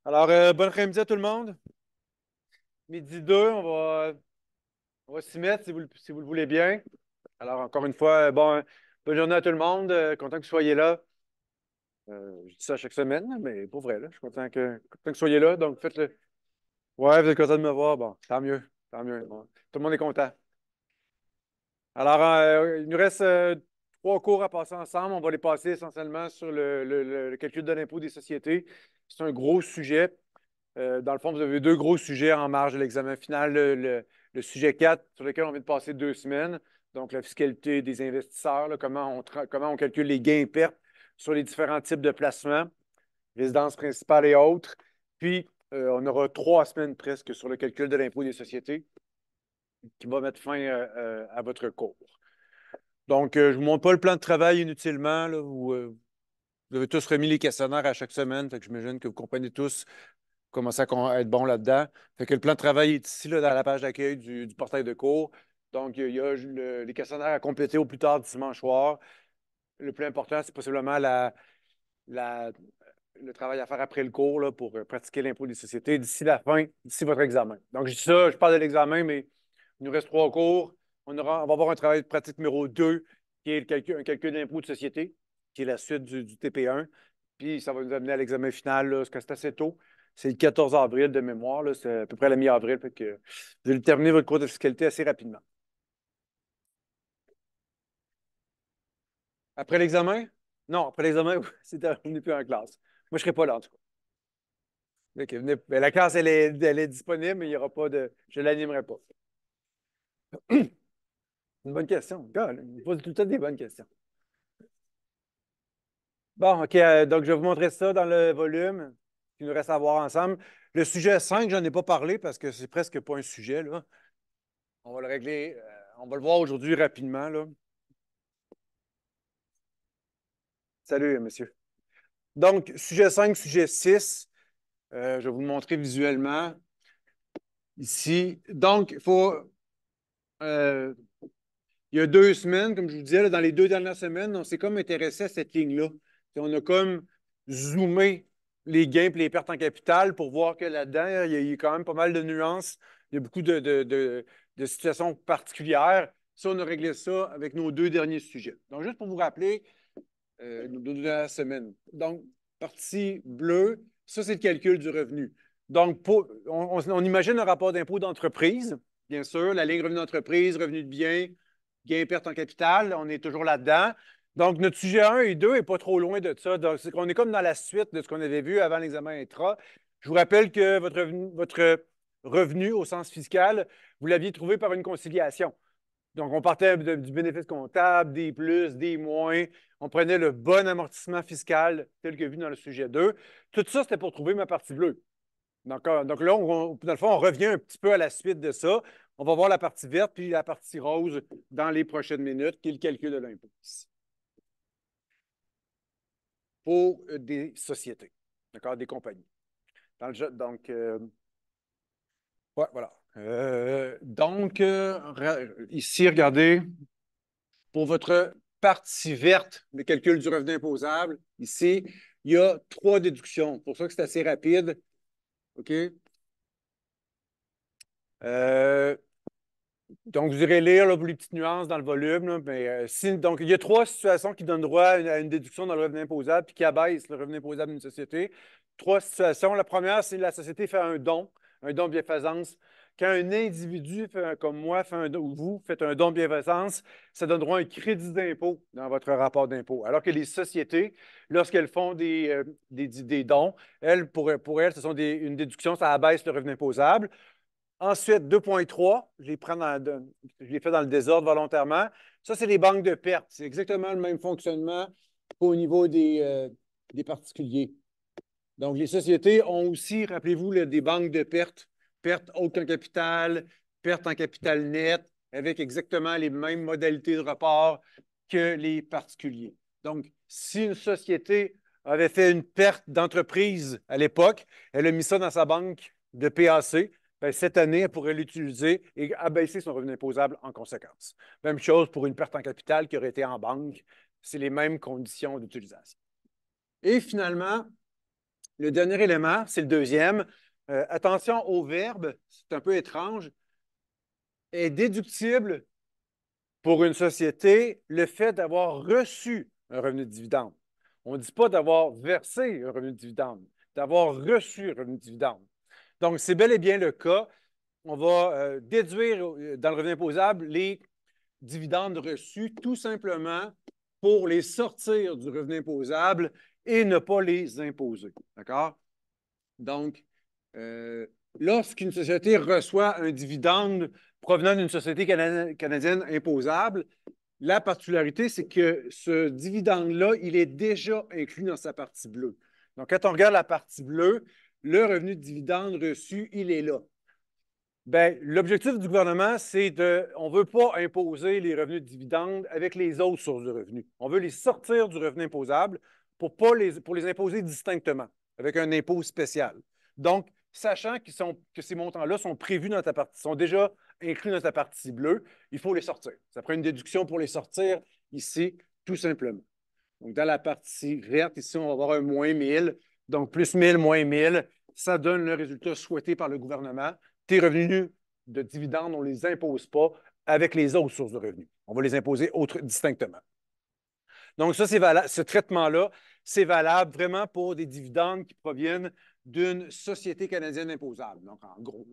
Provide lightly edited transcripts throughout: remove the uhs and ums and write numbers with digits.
Alors, bon après-midi à tout le monde. Midi 2, on va s'y mettre si vous le voulez bien. Alors, encore une fois, bonne journée à tout le monde. Content que vous soyez là. Je dis ça chaque semaine, là, mais pour vrai, là, je suis content que vous soyez là. Donc, faites-le. Ouais, vous êtes content de me voir. Bon, tant mieux. Tant mieux. Bon, tout le monde est content. Alors, il nous reste trois cours à passer ensemble. On va les passer essentiellement sur le calcul de l'impôt des sociétés. C'est un gros sujet. Dans le fond, vous avez deux gros sujets en marge de l'examen final. Le sujet 4, sur lequel on vient de passer 2 semaines, donc la fiscalité des investisseurs, là, comment on calcule les gains et pertes sur les différents types de placements, résidence principale et autres. Puis, on aura 3 semaines presque sur le calcul de l'impôt des sociétés qui va mettre fin à votre cours. Donc, je ne vous montre pas le plan de travail inutilement. Là, vous avez tous remis les questionnaires à chaque semaine, fait que j'imagine que vous comprenez tous commencer à être bon là-dedans. Fait que le plan de travail est ici, là, dans la page d'accueil du portail de cours. Donc, il y a les questionnaires à compléter au plus tard dimanche soir. Le plus important, c'est possiblement la- le travail à faire après le cours là, pour pratiquer l'impôt des sociétés d'ici votre examen. Donc, je dis ça, je parle de l'examen, mais il nous reste 3 cours. On va avoir un travail de pratique numéro 2, qui est un calcul d'impôt de société, qui est la suite du TP1. Puis, ça va nous amener à l'examen final, là, parce que c'est assez tôt. C'est le 14 avril de mémoire, là, c'est à peu près la mi-avril. Fait que vous allez terminer votre cours de fiscalité assez rapidement. Après l'examen? Non, après l'examen, c'est terminé plus en classe. Moi, je ne serai pas là, en tout cas. Ok, ben, la classe, elle est disponible, mais il n'y aura pas de. Je ne l'animerai pas. Une bonne question. God, il pose tout le temps des bonnes questions. Bon, OK, donc je vais vous montrer ça dans le volume qu'il nous reste à voir ensemble. Le sujet 5, je n'en ai pas parlé parce que c'est presque pas un sujet, là. On va le régler, on va le voir aujourd'hui rapidement, là. Salut, monsieur. Donc, sujet 5, sujet 6, je vais vous le montrer visuellement ici. Donc, euh, il y a 2 semaines, comme je vous disais, là, dans les 2 dernières semaines, on s'est comme intéressé à cette ligne-là. On a comme zoomé les gains et les pertes en capital pour voir que là-dedans, il y a quand même pas mal de nuances. Il y a beaucoup de situations particulières. Ça, on a réglé ça avec nos 2 derniers sujets. Donc, juste pour vous rappeler, nos 2 dernières semaines. Donc, partie bleue, ça, c'est le calcul du revenu. Donc, on imagine un rapport d'impôt d'entreprise, bien sûr, la ligne revenu d'entreprise, revenu de bien, gain perte en capital, on est toujours là-dedans. Donc, notre sujet 1 et 2 n'est pas trop loin de ça. Donc, on est comme dans la suite de ce qu'on avait vu avant l'examen intra. Je vous rappelle que votre revenu au sens fiscal, vous l'aviez trouvé par une conciliation. Donc, on partait du bénéfice comptable, des plus, des moins. On prenait le bon amortissement fiscal tel que vu dans le sujet 2. Tout ça, c'était pour trouver ma partie bleue. Donc là, dans le fond, on revient un petit peu à la suite de ça. On va voir la partie verte puis la partie rose dans les prochaines minutes, qui est le calcul de l'impôt pour des sociétés, d'accord, des compagnies. Donc, ouais, voilà. Ici, regardez, pour votre partie verte, le calcul du revenu imposable, ici, il y a 3 déductions. C'est pour ça que c'est assez rapide. OK? Euh, donc, vous irez lire là, pour les petites nuances dans le volume. Là, mais, donc, il y a 3 situations qui donnent droit à une déduction dans le revenu imposable puis qui abaissent le revenu imposable d'une société. 3 situations. La première, c'est la société fait un don bienfaisance. Quand un individu comme moi fait un don, ou vous faites un don bienfaisance, ça donne droit à un crédit d'impôt dans votre rapport d'impôt. Alors que les sociétés, lorsqu'elles font des dons, pour elles, ce sont une déduction, ça abaisse le revenu imposable. Ensuite, 2,3, je les fait dans le désordre volontairement. Ça, c'est les banques de pertes. C'est exactement le même fonctionnement qu'au niveau des particuliers. Donc, les sociétés ont aussi, rappelez-vous, des banques de pertes, pertes hautes en capital, pertes en capital net, avec exactement les mêmes modalités de report que les particuliers. Donc, si une société avait fait une perte d'entreprise à l'époque, elle a mis ça dans sa banque de PAC, bien, cette année, elle pourrait l'utiliser et abaisser son revenu imposable en conséquence. Même chose pour une perte en capital qui aurait été en banque. C'est les mêmes conditions d'utilisation. Et finalement, le dernier élément, c'est le deuxième. Attention au verbe, c'est un peu étrange. Est déductible pour une société le fait d'avoir reçu un revenu de dividende. On ne dit pas d'avoir versé un revenu de dividende, d'avoir reçu un revenu de dividende. Donc, c'est bel et bien le cas. On va déduire dans le revenu imposable les dividendes reçus tout simplement pour les sortir du revenu imposable et ne pas les imposer. D'accord? Donc, lorsqu'une société reçoit un dividende provenant d'une société canadienne imposable, la particularité, c'est que ce dividende-là, il est déjà inclus dans sa partie bleue. Donc, quand on regarde la partie bleue, le revenu de dividende reçu, il est là. Bien, l'objectif du gouvernement, c'est on ne veut pas imposer les revenus de dividendes avec les autres sources de revenus. On veut les sortir du revenu imposable pour les imposer distinctement, avec un impôt spécial. Donc, sachant que ces montants-là sont prévus dans ta partie, sont déjà inclus dans ta partie bleue, il faut les sortir. Ça prend une déduction pour les sortir ici, tout simplement. Donc, dans la partie verte, ici, on va avoir un moins 1000. Donc, plus 1000, moins 1000, ça donne le résultat souhaité par le gouvernement. Tes revenus de dividendes, on ne les impose pas avec les autres sources de revenus. On va les imposer distinctement. Donc, ça, c'est valable. Ce traitement-là, c'est valable vraiment pour des dividendes qui proviennent d'une société canadienne imposable. Donc, en gros,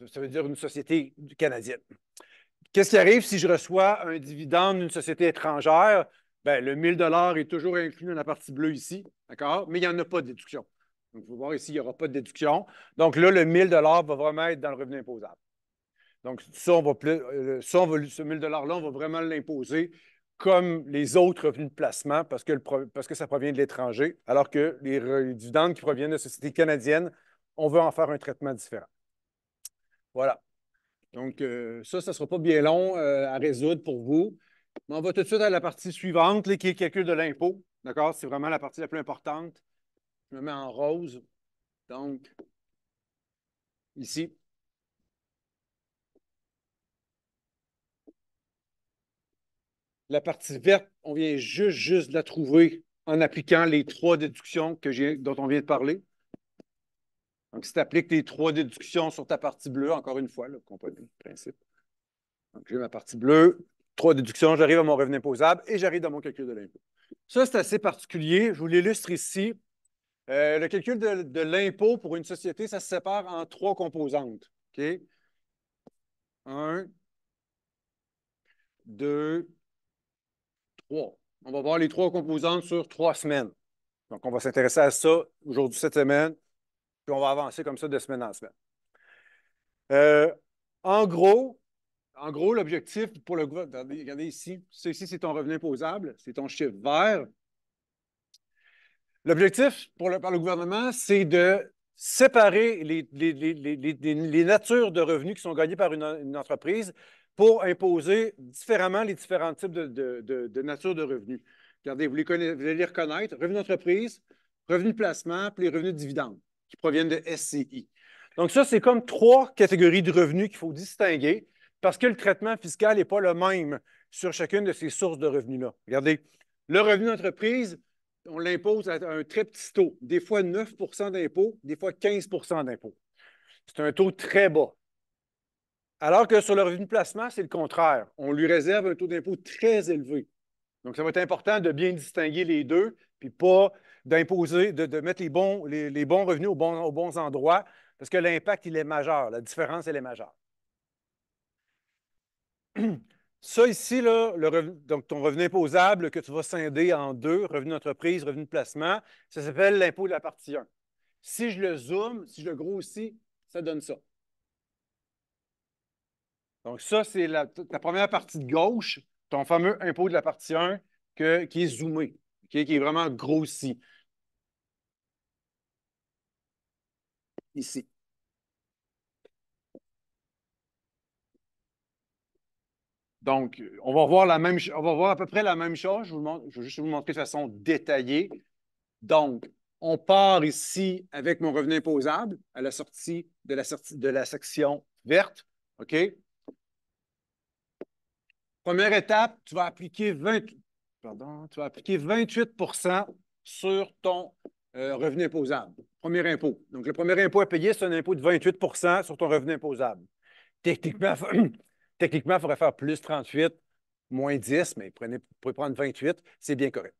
ça veut dire une société canadienne. Qu'est-ce qui arrive si je reçois un dividende d'une société étrangère? Bien, le 1000 est toujours inclus dans la partie bleue ici, d'accord? Mais il n'y en a pas de déduction. Donc, vous voir ici, il n'y aura pas de déduction. Donc là, le 1000 va vraiment être dans le revenu imposable. Donc, ça, ce 1000 $-là, on va vraiment l'imposer comme les autres revenus de placement parce que ça provient de l'étranger, alors que les dividendes qui proviennent de sociétés canadiennes, on veut en faire un traitement différent. Voilà. Donc, ça ne sera pas bien long à résoudre pour vous. Mais on va tout de suite à la partie suivante, là, qui est le calcul de l'impôt. D'accord? C'est vraiment la partie la plus importante. Je me mets en rose. Donc, ici. La partie verte, on vient juste de la trouver en appliquant les trois déductions dont on vient de parler. Donc, si tu appliques les trois déductions sur ta partie bleue, encore une fois, comprenez le principe. Donc, j'ai ma partie bleue, trois déductions, j'arrive à mon revenu imposable et j'arrive dans mon calcul de l'impôt. Ça, c'est assez particulier. Je vous l'illustre ici. Le calcul de l'impôt pour une société, ça se sépare en trois composantes. OK? 1, 2, 3. On va voir les trois composantes sur 3 semaines. Donc, on va s'intéresser à ça aujourd'hui, cette semaine, puis on va avancer comme ça de semaine en semaine. Euh, en gros, l'objectif pour le gouvernement, regardez ici, ici, c'est ton revenu imposable, c'est ton chiffre vert. L'objectif par le gouvernement, c'est de séparer les natures de revenus qui sont gagnés par une entreprise pour imposer différemment les différents types de nature de revenus. Regardez, vous allez les reconnaître, revenus d'entreprise, revenus de placement, puis les revenus de dividendes qui proviennent de SCI. Donc ça, c'est comme trois catégories de revenus qu'il faut distinguer parce que le traitement fiscal n'est pas le même sur chacune de ces sources de revenus-là. Regardez, le revenu d'entreprise, on l'impose à un très petit taux, des fois 9 d'impôt, des fois 15 d'impôt. C'est un taux très bas. Alors que sur le revenu de placement, c'est le contraire. On lui réserve un taux d'impôt très élevé. Donc, ça va être important de bien distinguer les deux, puis pas d'imposer, de mettre les bons revenus aux bons endroits, parce que l'impact, il est majeur. La différence, elle est majeure. Ça ici, là, donc ton revenu imposable que tu vas scinder en deux, revenu d'entreprise, revenu de placement, ça s'appelle l'impôt de la partie 1. Si je le zoome, si je le grossis, ça donne ça. Donc, ça, c'est la première partie de gauche, ton fameux impôt de la partie 1 qui est zoomé, qui est vraiment grossi. Ici. Donc, on va voir on va voir à peu près la même chose. Je vais juste vous montrer de façon détaillée. Donc, on part ici avec mon revenu imposable à la sortie de la section verte. OK? Première étape, tu vas appliquer 28 sur ton revenu imposable. Premier impôt. Donc, le premier impôt à payer, c'est un impôt de 28 sur ton revenu imposable. Techniquement, techniquement, il faudrait faire plus 38, moins 10, mais vous pouvez prendre 28, c'est bien correct.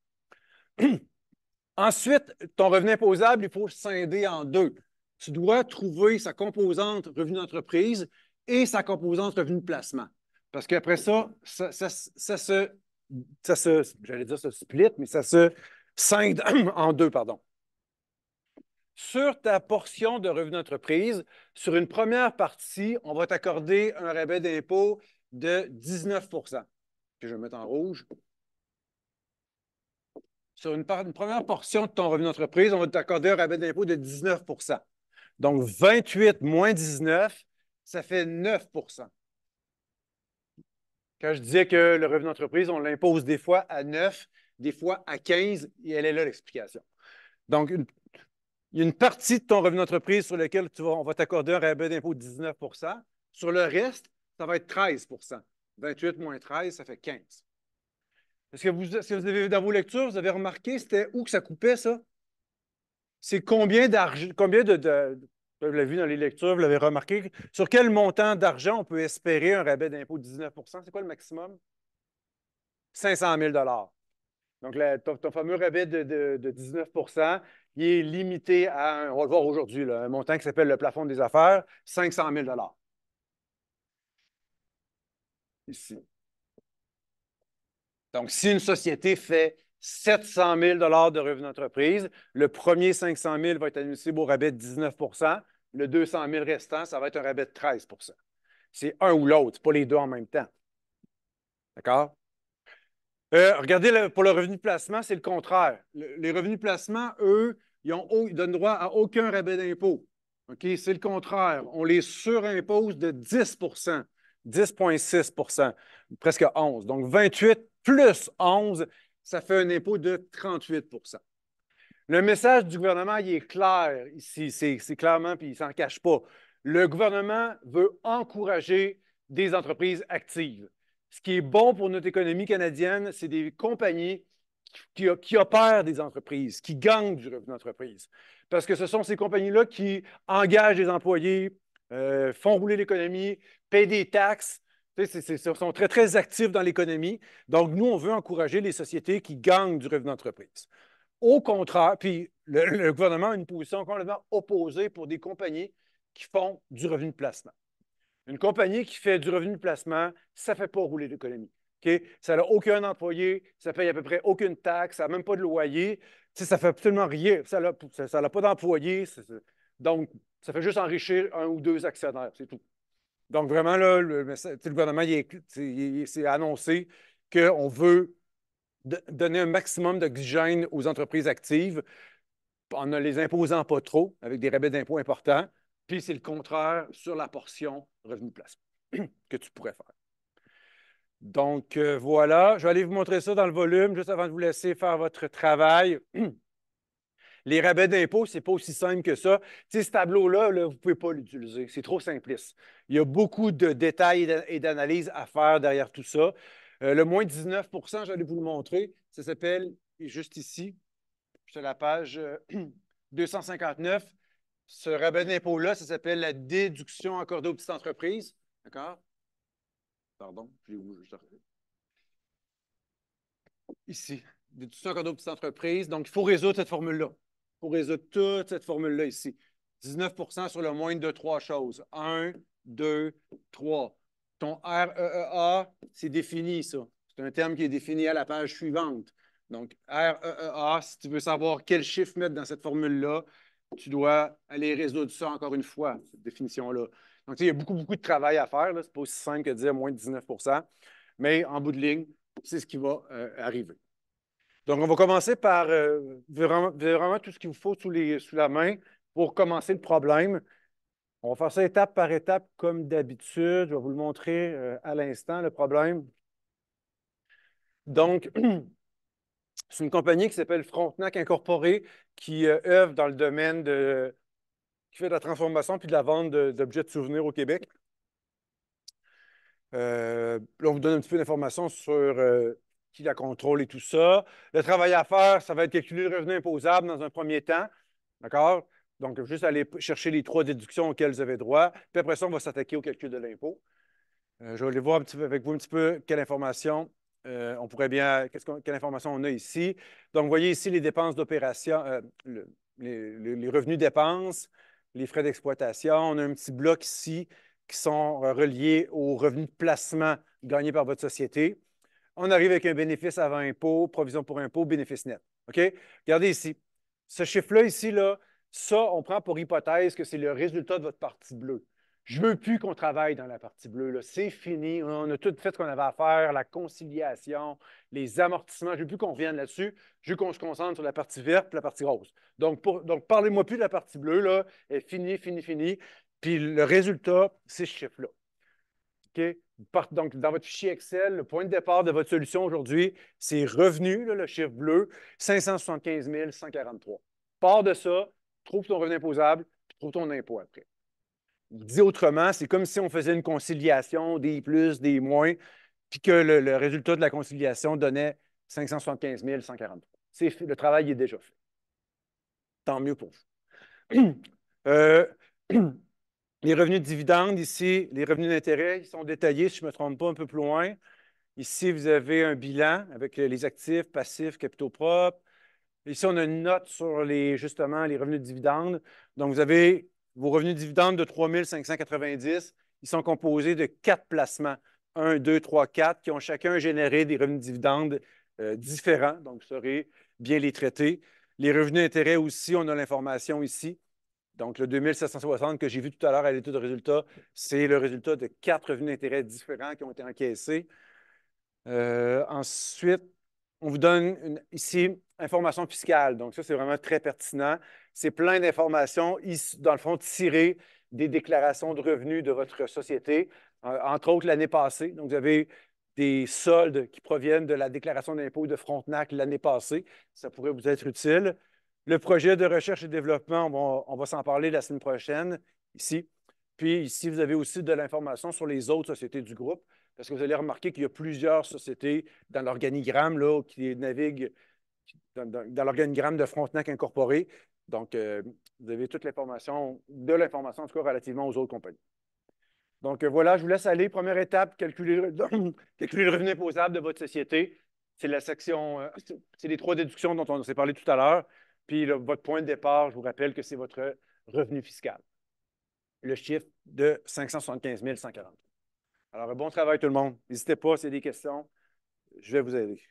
Ensuite, ton revenu imposable, il faut scinder en deux. Tu dois trouver sa composante revenu d'entreprise et sa composante revenu de placement. Parce qu'après ça, j'allais dire se split, mais ça se scinde en deux, pardon. Sur ta portion de revenu d'entreprise, sur une première partie, on va t'accorder un rabais d'impôt de 19 que je vais mettre en rouge. Sur une première portion de ton revenu d'entreprise, on va t'accorder un rabais d'impôt de 19 Donc, 28 moins 19, ça fait 9 Quand je disais que le revenu d'entreprise, on l'impose des fois à 9, des fois à 15, et elle est là l'explication. Donc, il y a une partie de ton revenu d'entreprise sur laquelle on va t'accorder un rabais d'impôt de 19 Sur le reste, ça va être 13 28 moins 13, ça fait 15. Est-ce que vous avez, dans vos lectures, vous avez remarqué, c'était où que ça coupait, ça? C'est combien d'argent, vous l'avez vu dans les lectures, vous l'avez remarqué, sur quel montant d'argent on peut espérer un rabais d'impôt de 19 C'est quoi le maximum? 500 000 Donc, ton fameux rabais de 19 il est limité à, on va le voir aujourd'hui, un montant qui s'appelle le plafond des affaires, 500 000 ici. Donc, si une société fait 700 000 de revenus d'entreprise, le premier 500 000 va être admissible au rabais de 19 le 200 000 restant, ça va être un rabais de 13 C'est un ou l'autre, pas les deux en même temps. D'accord? Regardez, pour le revenu de placement, c'est le contraire. Les revenus de placement, eux, ils donnent droit à aucun rabais d'impôt. OK? C'est le contraire. On les surimpose de 10 10,6 presque 11. Donc, 28 plus 11, ça fait un impôt de 38 Le message du gouvernement, il est clair ici. C'est clairement, puis il ne s'en cache pas. Le gouvernement veut encourager des entreprises actives. Ce qui est bon pour notre économie canadienne, c'est des compagnies qui opèrent des entreprises, qui gagnent du revenu d'entreprise. Parce que ce sont ces compagnies-là qui engagent des employés, font rouler l'économie, paient des taxes. Ils sont très, très actifs dans l'économie. Donc, nous, on veut encourager les sociétés qui gagnent du revenu d'entreprise. Au contraire, puis le gouvernement a une position complètement opposée pour des compagnies qui font du revenu de placement. Une compagnie qui fait du revenu de placement, ça ne fait pas rouler l'économie. Okay? Ça n'a aucun employé, ça ne paye à peu près aucune taxe, ça n'a même pas de loyer, ça ne fait absolument rien, ça n'a pas d'employés. Donc, ça fait juste enrichir un ou deux actionnaires, c'est tout. Donc, vraiment, là, le gouvernement s'est annoncé qu'on veut donner un maximum d'oxygène aux entreprises actives en ne les imposant pas trop, avec des rabais d'impôts importants. Puis c'est le contraire sur la portion revenu de placement que tu pourrais faire. Donc, voilà, je vais aller vous montrer ça dans le volume juste avant de vous laisser faire votre travail. Les rabais d'impôts, ce n'est pas aussi simple que ça. Tu sais, ce tableau-là, là, vous ne pouvez pas l'utiliser. C'est trop simpliste. Il y a beaucoup de détails et d'analyses à faire derrière tout ça. Le moins 19 j'allais vous le montrer. Ça s'appelle, juste ici, sur la page 259, ce rabais d'impôt-là, ça s'appelle la déduction accordée aux petites entreprises. D'accord? Pardon, j'ai juste ici. Déduction accordée aux petites entreprises. Donc, il faut résoudre cette formule-là. Il faut résoudre toute cette formule-là ici. 19 sur le moindre de trois choses. 1, 2, 3. Ton REEA, c'est défini, ça. C'est un terme qui est défini à la page suivante. Donc, REEA, si tu veux savoir quel chiffre mettre dans cette formule-là, tu dois aller résoudre ça encore une fois, cette définition-là. Donc, il y a beaucoup, beaucoup de travail à faire. Ce n'est pas aussi simple que de dire moins de 19 mais en bout de ligne, c'est ce qui va arriver. Donc, on va commencer par vraiment tout ce qu'il vous faut sous la main pour commencer le problème. On va faire ça étape par étape comme d'habitude. Je vais vous le montrer à l'instant, le problème. Donc, c'est une compagnie qui s'appelle Frontenac Incorporée qui œuvre dans le domaine qui fait de la transformation puis de la vente d'objets de souvenirs au Québec. Là, on vous donne un petit peu d'informations sur qui la contrôle et tout ça. Le travail à faire, ça va être calculer le revenu imposable dans un premier temps. D'accord? Donc, juste aller chercher les 3 déductions auxquelles vous avez droit. Puis après ça, on va s'attaquer au calcul de l'impôt. Je vais aller voir un petit peu avec vous un petit peu quelle information on pourrait bien, quelle information on a ici. Donc, vous voyez ici les dépenses d'opération, les revenus dépenses, les frais d'exploitation. On a un petit bloc ici qui sont reliés aux revenus de placement gagnés par votre société. On arrive avec un bénéfice avant impôt, provision pour impôt, bénéfice net. OK? Regardez ici. Ce chiffre-là, ici, là, ça, on prend pour hypothèse que c'est le résultat de votre partie bleue. Je ne veux plus qu'on travaille dans la partie bleue. C'est fini. On a tout fait ce qu'on avait à faire, la conciliation, les amortissements. Je ne veux plus qu'on revienne là-dessus. Je veux qu'on se concentre sur la partie verte et la partie rose. Donc, parlez-moi plus de la partie bleue. Là. Elle est finie, finie, finie. Puis le résultat, c'est ce chiffre-là. OK? Donc, dans votre fichier Excel, le point de départ de votre solution aujourd'hui, c'est revenu, là, le chiffre bleu, 575 143. Pars de ça, trouve ton revenu imposable, puis trouve ton impôt après. Dit autrement, c'est comme si on faisait une conciliation des plus, des moins, puis que le résultat de la conciliation donnait 575 143. Le travail est déjà fait. Tant mieux pour vous. Euh, les revenus de dividendes, ici, les revenus d'intérêt, ils sont détaillés, si je ne me trompe pas, un peu plus loin. Ici, vous avez un bilan avec les actifs, passifs, capitaux propres. Ici, on a une note sur justement les revenus de dividendes. Donc, vous avez vos revenus de dividendes de 3 590. Ils sont composés de 4 placements. 1, 2, 3, 4, qui ont chacun généré des revenus de dividendes différents. Donc, vous saurez bien les traiter. Les revenus d'intérêt aussi, on a l'information ici. Donc, le 2760 que j'ai vu tout à l'heure à l'étude de résultats, c'est le résultat de 4 revenus d'intérêt différents qui ont été encaissés. Ensuite, on vous donne ici information fiscale. Donc, ça, c'est vraiment très pertinent. C'est plein d'informations, dans le fond, tirées des déclarations de revenus de votre société, entre autres l'année passée. Donc, vous avez des soldes qui proviennent de la déclaration d'impôt de Frontenac l'année passée. Ça pourrait vous être utile. Le projet de recherche et développement, on va s'en parler la semaine prochaine, ici. Puis ici, vous avez aussi de l'information sur les autres sociétés du groupe, parce que vous allez remarquer qu'il y a plusieurs sociétés dans l'organigramme là, qui naviguent dans l'organigramme de Frontenac Incorporé. Donc, vous avez toute l'information, en tout cas, relativement aux autres compagnies. Donc, voilà, je vous laisse aller. Première étape, calculer le revenu imposable de votre société. C'est la section, c'est les 3 déductions dont on s'est parlé tout à l'heure. Puis, là, votre point de départ, je vous rappelle que c'est votre revenu fiscal. Le chiffre de 575 140. Alors, bon travail tout le monde. N'hésitez pas s'il y a des questions. Je vais vous aider.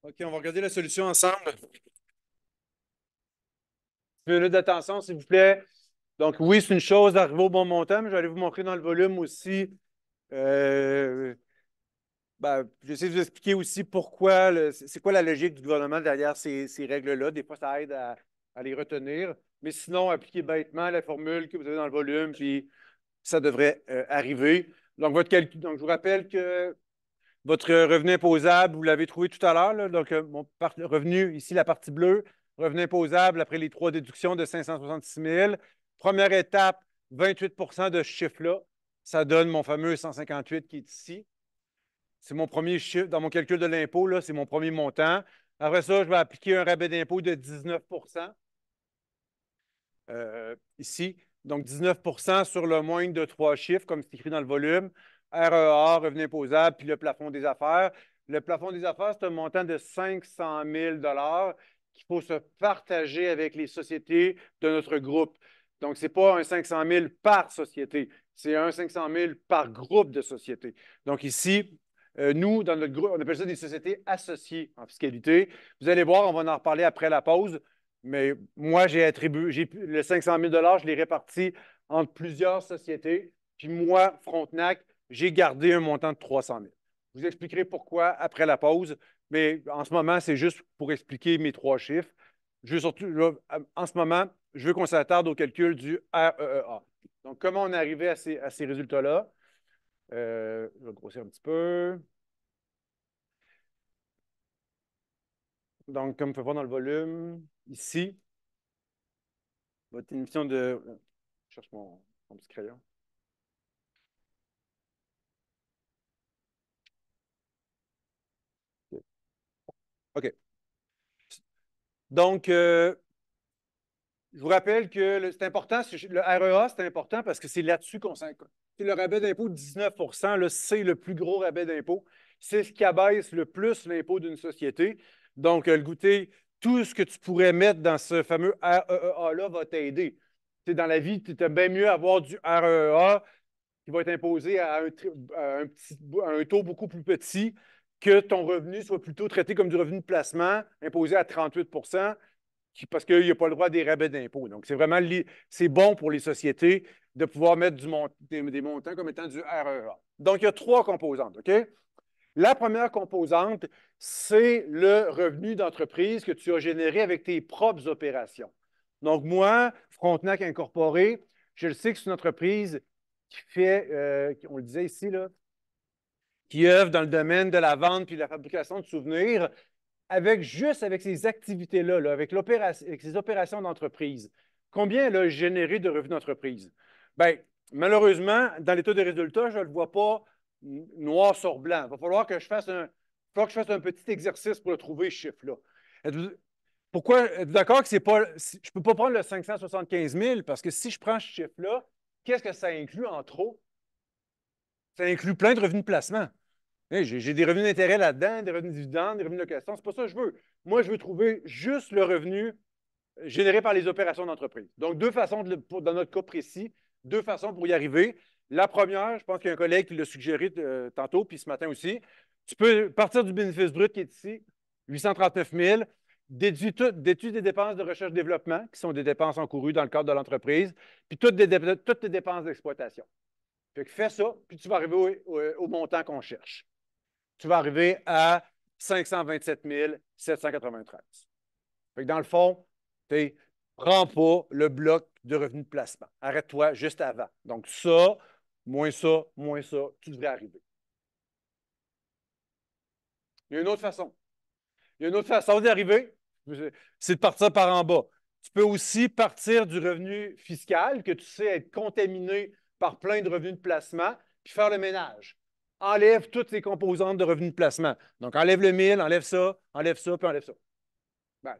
OK, on va regarder la solution ensemble. Une minute d'attention, s'il vous plaît. Donc, oui, c'est une chose d'arriver au bon montant, mais je vais aller vous montrer dans le volume aussi. J'essaie de vous expliquer aussi pourquoi, c'est quoi la logique du gouvernement derrière ces règles-là. Des fois, ça aide à les retenir. Mais sinon, appliquez bêtement la formule que vous avez dans le volume, puis ça devrait arriver. Donc, donc, je vous rappelle que votre revenu imposable, vous l'avez trouvé tout à l'heure. Là. Donc, mon revenu, ici, la partie bleue, revenu imposable après les 3 déductions de 566 000. Première étape, 28 de ce chiffre-là. Ça donne mon fameux 158 qui est ici. C'est mon premier chiffre. Dans mon calcul de l'impôt, c'est mon premier montant. Après ça, je vais appliquer un rabais d'impôt de 19 ici. Donc, 19 sur le moindre de 3 chiffres, comme c'est écrit dans le volume. REA, revenu imposable, puis le plafond des affaires. Le plafond des affaires, c'est un montant de 500 000 qu'il faut se partager avec les sociétés de notre groupe. Donc, ce n'est pas un 500 000 par société, c'est un 500 000 par groupe de sociétés. Donc, ici, nous, dans notre groupe, on appelle ça des sociétés associées en fiscalité. Vous allez voir, on va en reparler après la pause, mais moi, j'ai attribué, le 500 000 je l'ai réparti entre plusieurs sociétés. Puis moi, Frontenac, j'ai gardé un montant de 300 000. Je vous expliquerai pourquoi après la pause, mais en ce moment, c'est juste pour expliquer mes trois chiffres. Je veux surtout, là, en ce moment, je veux qu'on s'attarde au calcul du REEA. Donc, comment on est arrivé à ces résultats-là? Je vais grossir un petit peu. Donc, comme on peut voir dans le volume, ici, votre émission de... Je cherche mon petit crayon. OK. Donc, je vous rappelle que c'est important, le REA, c'est important parce que c'est là-dessus qu'on s'en... C'est le rabais d'impôt de 19 c'est le plus gros rabais d'impôt. C'est ce qui abaisse le plus l'impôt d'une société. Donc, le goûter, tout ce que tu pourrais mettre dans ce fameux REEA-là va t'aider. Dans la vie, tu as bien mieux avoir du REEA qui va être imposé à un taux beaucoup plus petit que ton revenu soit plutôt traité comme du revenu de placement, imposé à 38 parce qu'il n'y a pas le droit des rabais d'impôt. Donc, c'est vraiment c'est bon pour les sociétés de pouvoir mettre des montants comme étant du REA. Donc, il y a trois composantes, OK? La première composante, c'est le revenu d'entreprise que tu as généré avec tes propres opérations. Donc, moi, Frontenac Incorporé, je le sais que c'est une entreprise qui fait, on le disait ici, là, qui œuvre dans le domaine de la vente puis de la fabrication de souvenirs juste avec ces activités-là, avec ces opérations d'entreprise, combien elle a généré de revenus d'entreprise? Bien, malheureusement, dans l'état des résultats, je ne le vois pas noir sur blanc. Il va falloir que je fasse un petit exercice pour le trouver, ce chiffre-là. Pourquoi? Êtes-vous d'accord que c'est pas. Je ne peux pas prendre le 575 000 parce que si je prends ce chiffre-là, qu'est-ce que ça inclut en trop? Ça inclut plein de revenus de placement. Hey, j'ai des revenus d'intérêt là-dedans, des revenus de dividendes, des revenus de location. C'est pas ça que je veux. Moi, je veux trouver juste le revenu généré par les opérations d'entreprise. Donc, deux façons, dans notre cas précis, deux façons pour y arriver. La première, je pense qu'il y a un collègue qui l'a suggéré tantôt, puis ce matin aussi. Tu peux partir du bénéfice brut qui est ici, 839 000, déduis des dépenses de recherche-développement, qui sont des dépenses encourues dans le cadre de l'entreprise, puis toutes tes dépenses d'exploitation. Fait que fais ça, puis tu vas arriver au montant qu'on cherche. Tu vas arriver à 527 793. Fait que dans le fond, tu prends pas le bloc de revenus de placement. Arrête-toi juste avant. Donc, ça, moins ça, tu devrais arriver. Il y a une autre façon. Il y a une autre façon d'y arriver, c'est de partir par en bas. Tu peux aussi partir du revenu fiscal que tu sais être contaminé par plein de revenus de placement, puis faire le ménage. Enlève toutes les composantes de revenus de placement. Donc, enlève le 1000, enlève ça, puis enlève ça. Ben,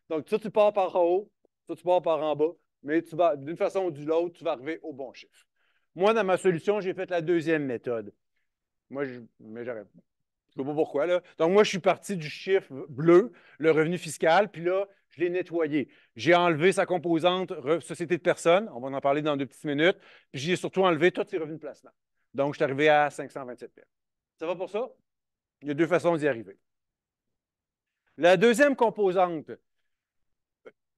donc, ça, tu pars par en haut, ça, tu pars par en bas, mais d'une façon ou d'une autre, tu vas arriver au bon chiffre. Moi, dans ma solution, j'ai fait la deuxième méthode. Mais j'aurais je ne sais pas pourquoi, là. Donc, moi, je suis parti du chiffre bleu, le revenu fiscal, puis là, je l'ai nettoyé. J'ai enlevé sa composante société de personnes, on va en parler dans 2 petites minutes, puis j'ai surtout enlevé tous ses revenus de placement. Donc, je suis arrivé à 527 000. Ça va pour ça? Il y a deux façons d'y arriver. La deuxième composante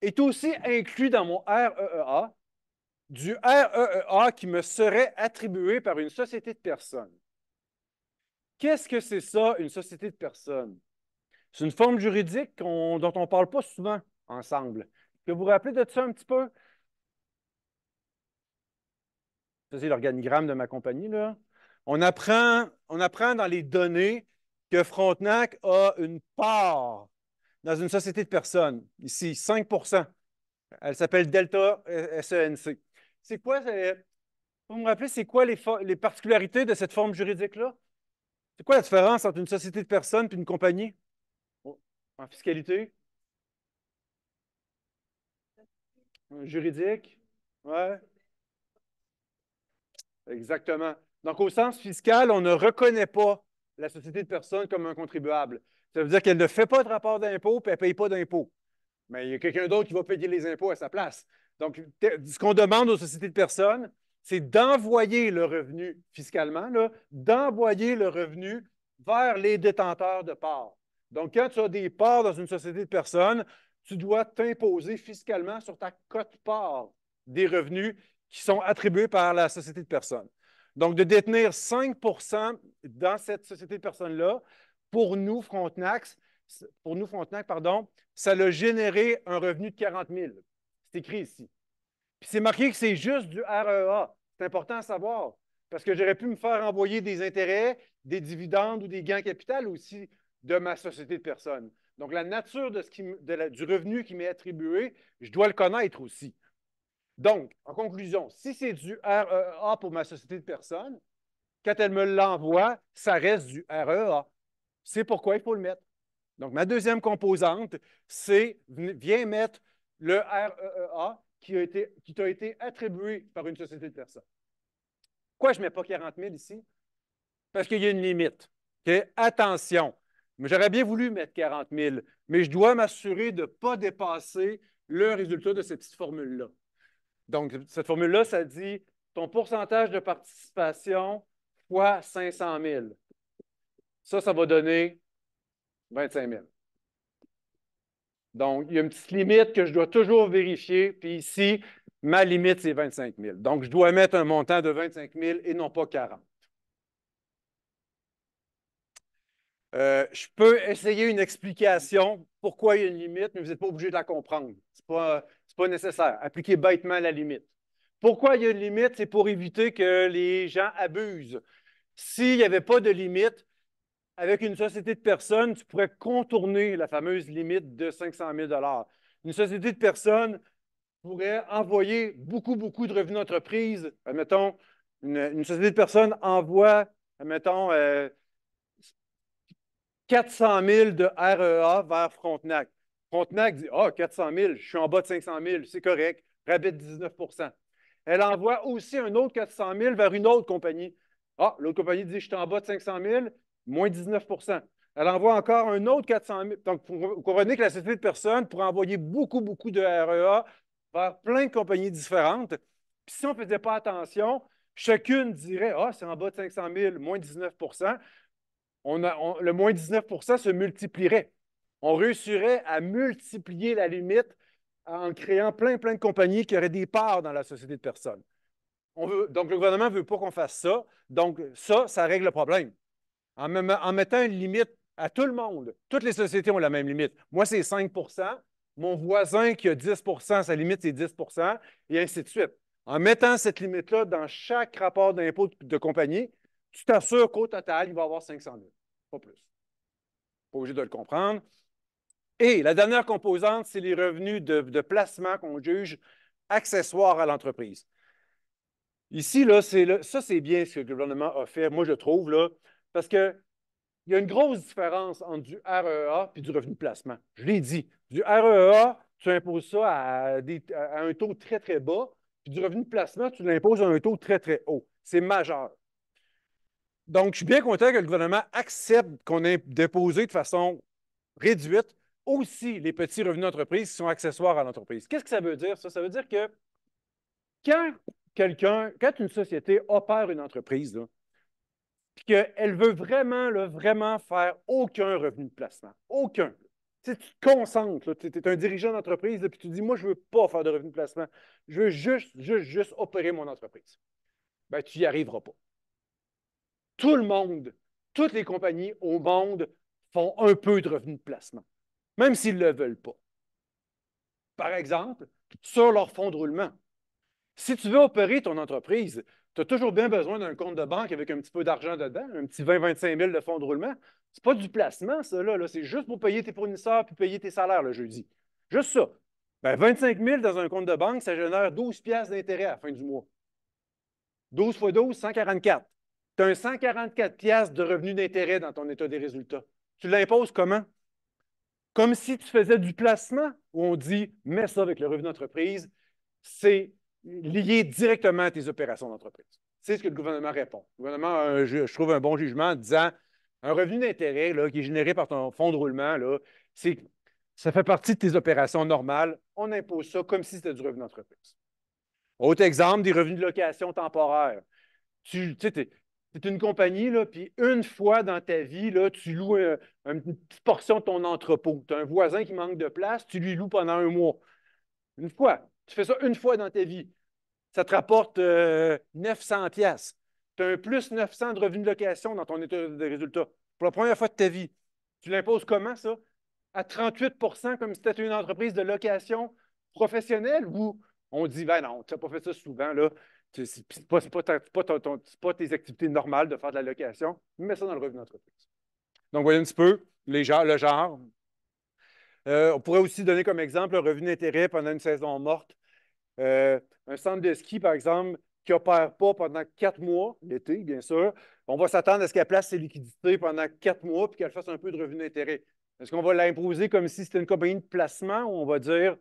est aussi inclue dans mon REEA, du REEA qui me serait attribué par une société de personnes. Qu'est-ce que c'est ça, une société de personnes? C'est une forme juridique dont on ne parle pas souvent ensemble. Vous vous rappelez de ça un petit peu? Ça, c'est l'organigramme de ma compagnie, là. On apprend dans les données que Frontenac a une part dans une société de personnes. Ici, 5 Elle s'appelle Delta SENC. C'est quoi, vous me rappeler, c'est quoi les particularités de cette forme juridique-là? C'est quoi la différence entre une société de personnes et une compagnie? En fiscalité? Juridique? Ouais, exactement. Donc, au sens fiscal, on ne reconnaît pas la société de personnes comme un contribuable. Ça veut dire qu'elle ne fait pas de rapport d'impôt et elle ne paye pas d'impôt. Mais il y a quelqu'un d'autre qui va payer les impôts à sa place. Donc, ce qu'on demande aux sociétés de personnes, c'est d'envoyer le revenu fiscalement, d'envoyer le revenu vers les détenteurs de parts. Donc, quand tu as des parts dans une société de personnes, tu dois t'imposer fiscalement sur ta quote-part des revenus qui sont attribués par la société de personnes. Donc, de détenir 5 dans cette société de personnes-là, pour nous, Frontenac, pardon, ça a généré un revenu de 40 000. C'est écrit ici. Puis c'est marqué que c'est juste du REA. C'est important à savoir. Parce que j'aurais pu me faire envoyer des intérêts, des dividendes ou des gains capital aussi de ma société de personnes. Donc, la nature du revenu qui m'est attribué, je dois le connaître aussi. Donc, en conclusion, si c'est du REA pour ma société de personnes, quand elle me l'envoie, ça reste du REA. C'est pourquoi il faut le mettre. Donc, ma deuxième composante, c'est viens mettre le REA qui t'a été attribué par une société de personnes. Pourquoi je ne mets pas 40 000 ici? Parce qu'il y a une limite. Okay? Attention, j'aurais bien voulu mettre 40 000, mais je dois m'assurer de ne pas dépasser le résultat de cette petite formule-là. Donc, cette formule-là, ça dit ton pourcentage de participation fois 500 000. Ça va donner 25 000. Donc, il y a une petite limite que je dois toujours vérifier. Puis ici, ma limite, c'est 25 000. Donc, je dois mettre un montant de 25 000 et non pas 40. Je peux essayer une explication pourquoi il y a une limite, mais vous n'êtes pas obligé de la comprendre. Ce n'est pas nécessaire. Appliquez bêtement la limite. Pourquoi il y a une limite? C'est pour éviter que les gens abusent. S'il n'y avait pas de limite, avec une société de personnes, tu pourrais contourner la fameuse limite de 500 000 $. Une société de personnes pourrait envoyer beaucoup, beaucoup de revenus d'entreprise. Admettons, une société de personnes envoie, admettons, 400 000 de REA vers Frontenac. Frontenac dit, ah, 400 000, je suis en bas de 500 000, c'est correct, rabais de 19 %. Elle envoie aussi un autre 400 000 vers une autre compagnie. Ah, l'autre compagnie dit, je suis en bas de 500 000, moins 19 %. Elle envoie encore un autre 400 000. Donc, vous comprenez que la société de personnes pourrait envoyer beaucoup, beaucoup de REA vers plein de compagnies différentes. Puis si on ne faisait pas attention, chacune dirait, ah, c'est en bas de 500 000, moins 19 %. Le moins 19 % se multiplierait. On réussirait à multiplier la limite en créant plein, plein de compagnies qui auraient des parts dans la société de personnes. Donc, le gouvernement ne veut pas qu'on fasse ça. Donc, ça règle le problème. En mettant une limite à tout le monde, toutes les sociétés ont la même limite. Moi, c'est 5 %. Mon voisin qui a 10 % sa limite, c'est 10 % et ainsi de suite. En mettant cette limite-là dans chaque rapport d'impôt de compagnie, tu t'assures qu'au total, il va y avoir 500 000, pas plus. Pas obligé de le comprendre. Et la dernière composante, c'est les revenus de placement qu'on juge accessoires à l'entreprise. Ici, là, ça, c'est bien ce que le gouvernement a fait, moi, je trouve, là, parce qu'il y a une grosse différence entre du REA et du revenu de placement. Je l'ai dit, du REA, tu imposes ça à un taux très, très bas, puis du revenu de placement, tu l'imposes à un taux très, très haut. C'est majeur. Donc, je suis bien content que le gouvernement accepte qu'on ait déposé de façon réduite aussi les petits revenus d'entreprise qui sont accessoires à l'entreprise. Qu'est-ce que ça veut dire, ça? Ça veut dire que quand une société opère une entreprise, puis qu'elle veut vraiment, là, vraiment faire aucun revenu de placement, aucun. Tu te concentres, tu es un dirigeant d'entreprise, puis tu dis, moi, je ne veux pas faire de revenu de placement, je veux juste opérer mon entreprise. Bien, tu n'y arriveras pas. Tout le monde, toutes les compagnies au monde font un peu de revenu de placement, même s'ils ne le veulent pas. Par exemple, sur leur fonds de roulement. Si tu veux opérer ton entreprise, tu as toujours bien besoin d'un compte de banque avec un petit peu d'argent dedans, un petit 20-25 000 de fonds de roulement. Ce n'est pas du placement, ça, là. C'est juste pour payer tes fournisseurs puis payer tes salaires le jeudi. Juste ça. Ben, 25 000 dans un compte de banque, ça génère 12 piastres d'intérêt à la fin du mois. 12 fois 12, 144. Tu as un 144 piastres de revenus d'intérêt dans ton état des résultats. Tu l'imposes comment? Comme si tu faisais du placement, où on dit, mets ça avec le revenu d'entreprise, c'est lié directement à tes opérations d'entreprise. C'est ce que le gouvernement répond. Le gouvernement a, je trouve, un bon jugement en disant un revenu d'intérêt qui est généré par ton fonds de roulement, Ça fait partie de tes opérations normales. On impose ça comme si c'était du revenu d'entreprise. Autre exemple, des revenus de location temporaire. Tu sais, es une compagnie, là, puis une fois dans ta vie, là, tu loues une petite portion de ton entrepôt. Tu as un voisin qui manque de place, tu lui loues pendant un mois. Une fois. Tu fais ça une fois dans ta vie. Ça te rapporte 900 pièces. Tu as un plus 900 de revenus de location dans ton état de résultat. Pour la première fois de ta vie. Tu l'imposes comment, ça? À 38 comme si tu étais une entreprise de location professionnelle ou on dit, ben non, tu n'as pas fait ça souvent, là. C'est pas tes activités normales de faire de la location. Mets ça dans le revenu d'entreprise. Donc, voyez un petit peu le genre. On pourrait aussi donner comme exemple le revenu d'intérêt pendant une saison morte. Euh, un centre de ski, par exemple, qui n'opère pas pendant 4 mois, l'été, bien sûr, on va s'attendre à ce qu'elle place ses liquidités pendant 4 mois puis qu'elle fasse un peu de revenu d'intérêt. Est-ce qu'on va l'imposer comme si c'était une compagnie de placement ou on va dire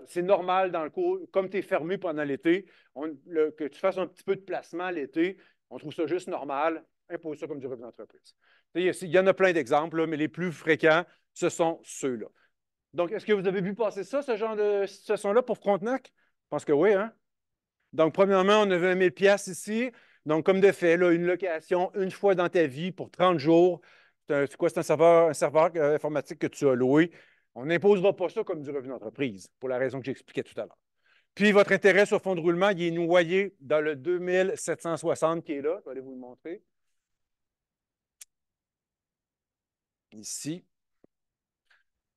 c'est normal dans le cours, comme tu es fermé pendant l'été, que tu fasses un petit peu de placement l'été, on trouve ça juste normal, impose ça comme du revenu d'entreprise. Il y en a plein d'exemples, là, mais les plus fréquents, ce sont ceux-là. Donc, est-ce que vous avez vu passer ça, ce genre de situation-là pour Frontenac? Je pense que oui, hein? Donc, premièrement, on avait 1000 pièces ici. Donc, comme de fait, là, une location une fois dans ta vie pour 30 jours. C'est quoi? C'est un serveur informatique que tu as loué. On n'imposera pas ça comme du revenu d'entreprise, pour la raison que j'expliquais tout à l'heure. Puis, votre intérêt sur fonds de roulement, il est noyé dans le 2760 qui est là. Je vais aller vous le montrer. Ici.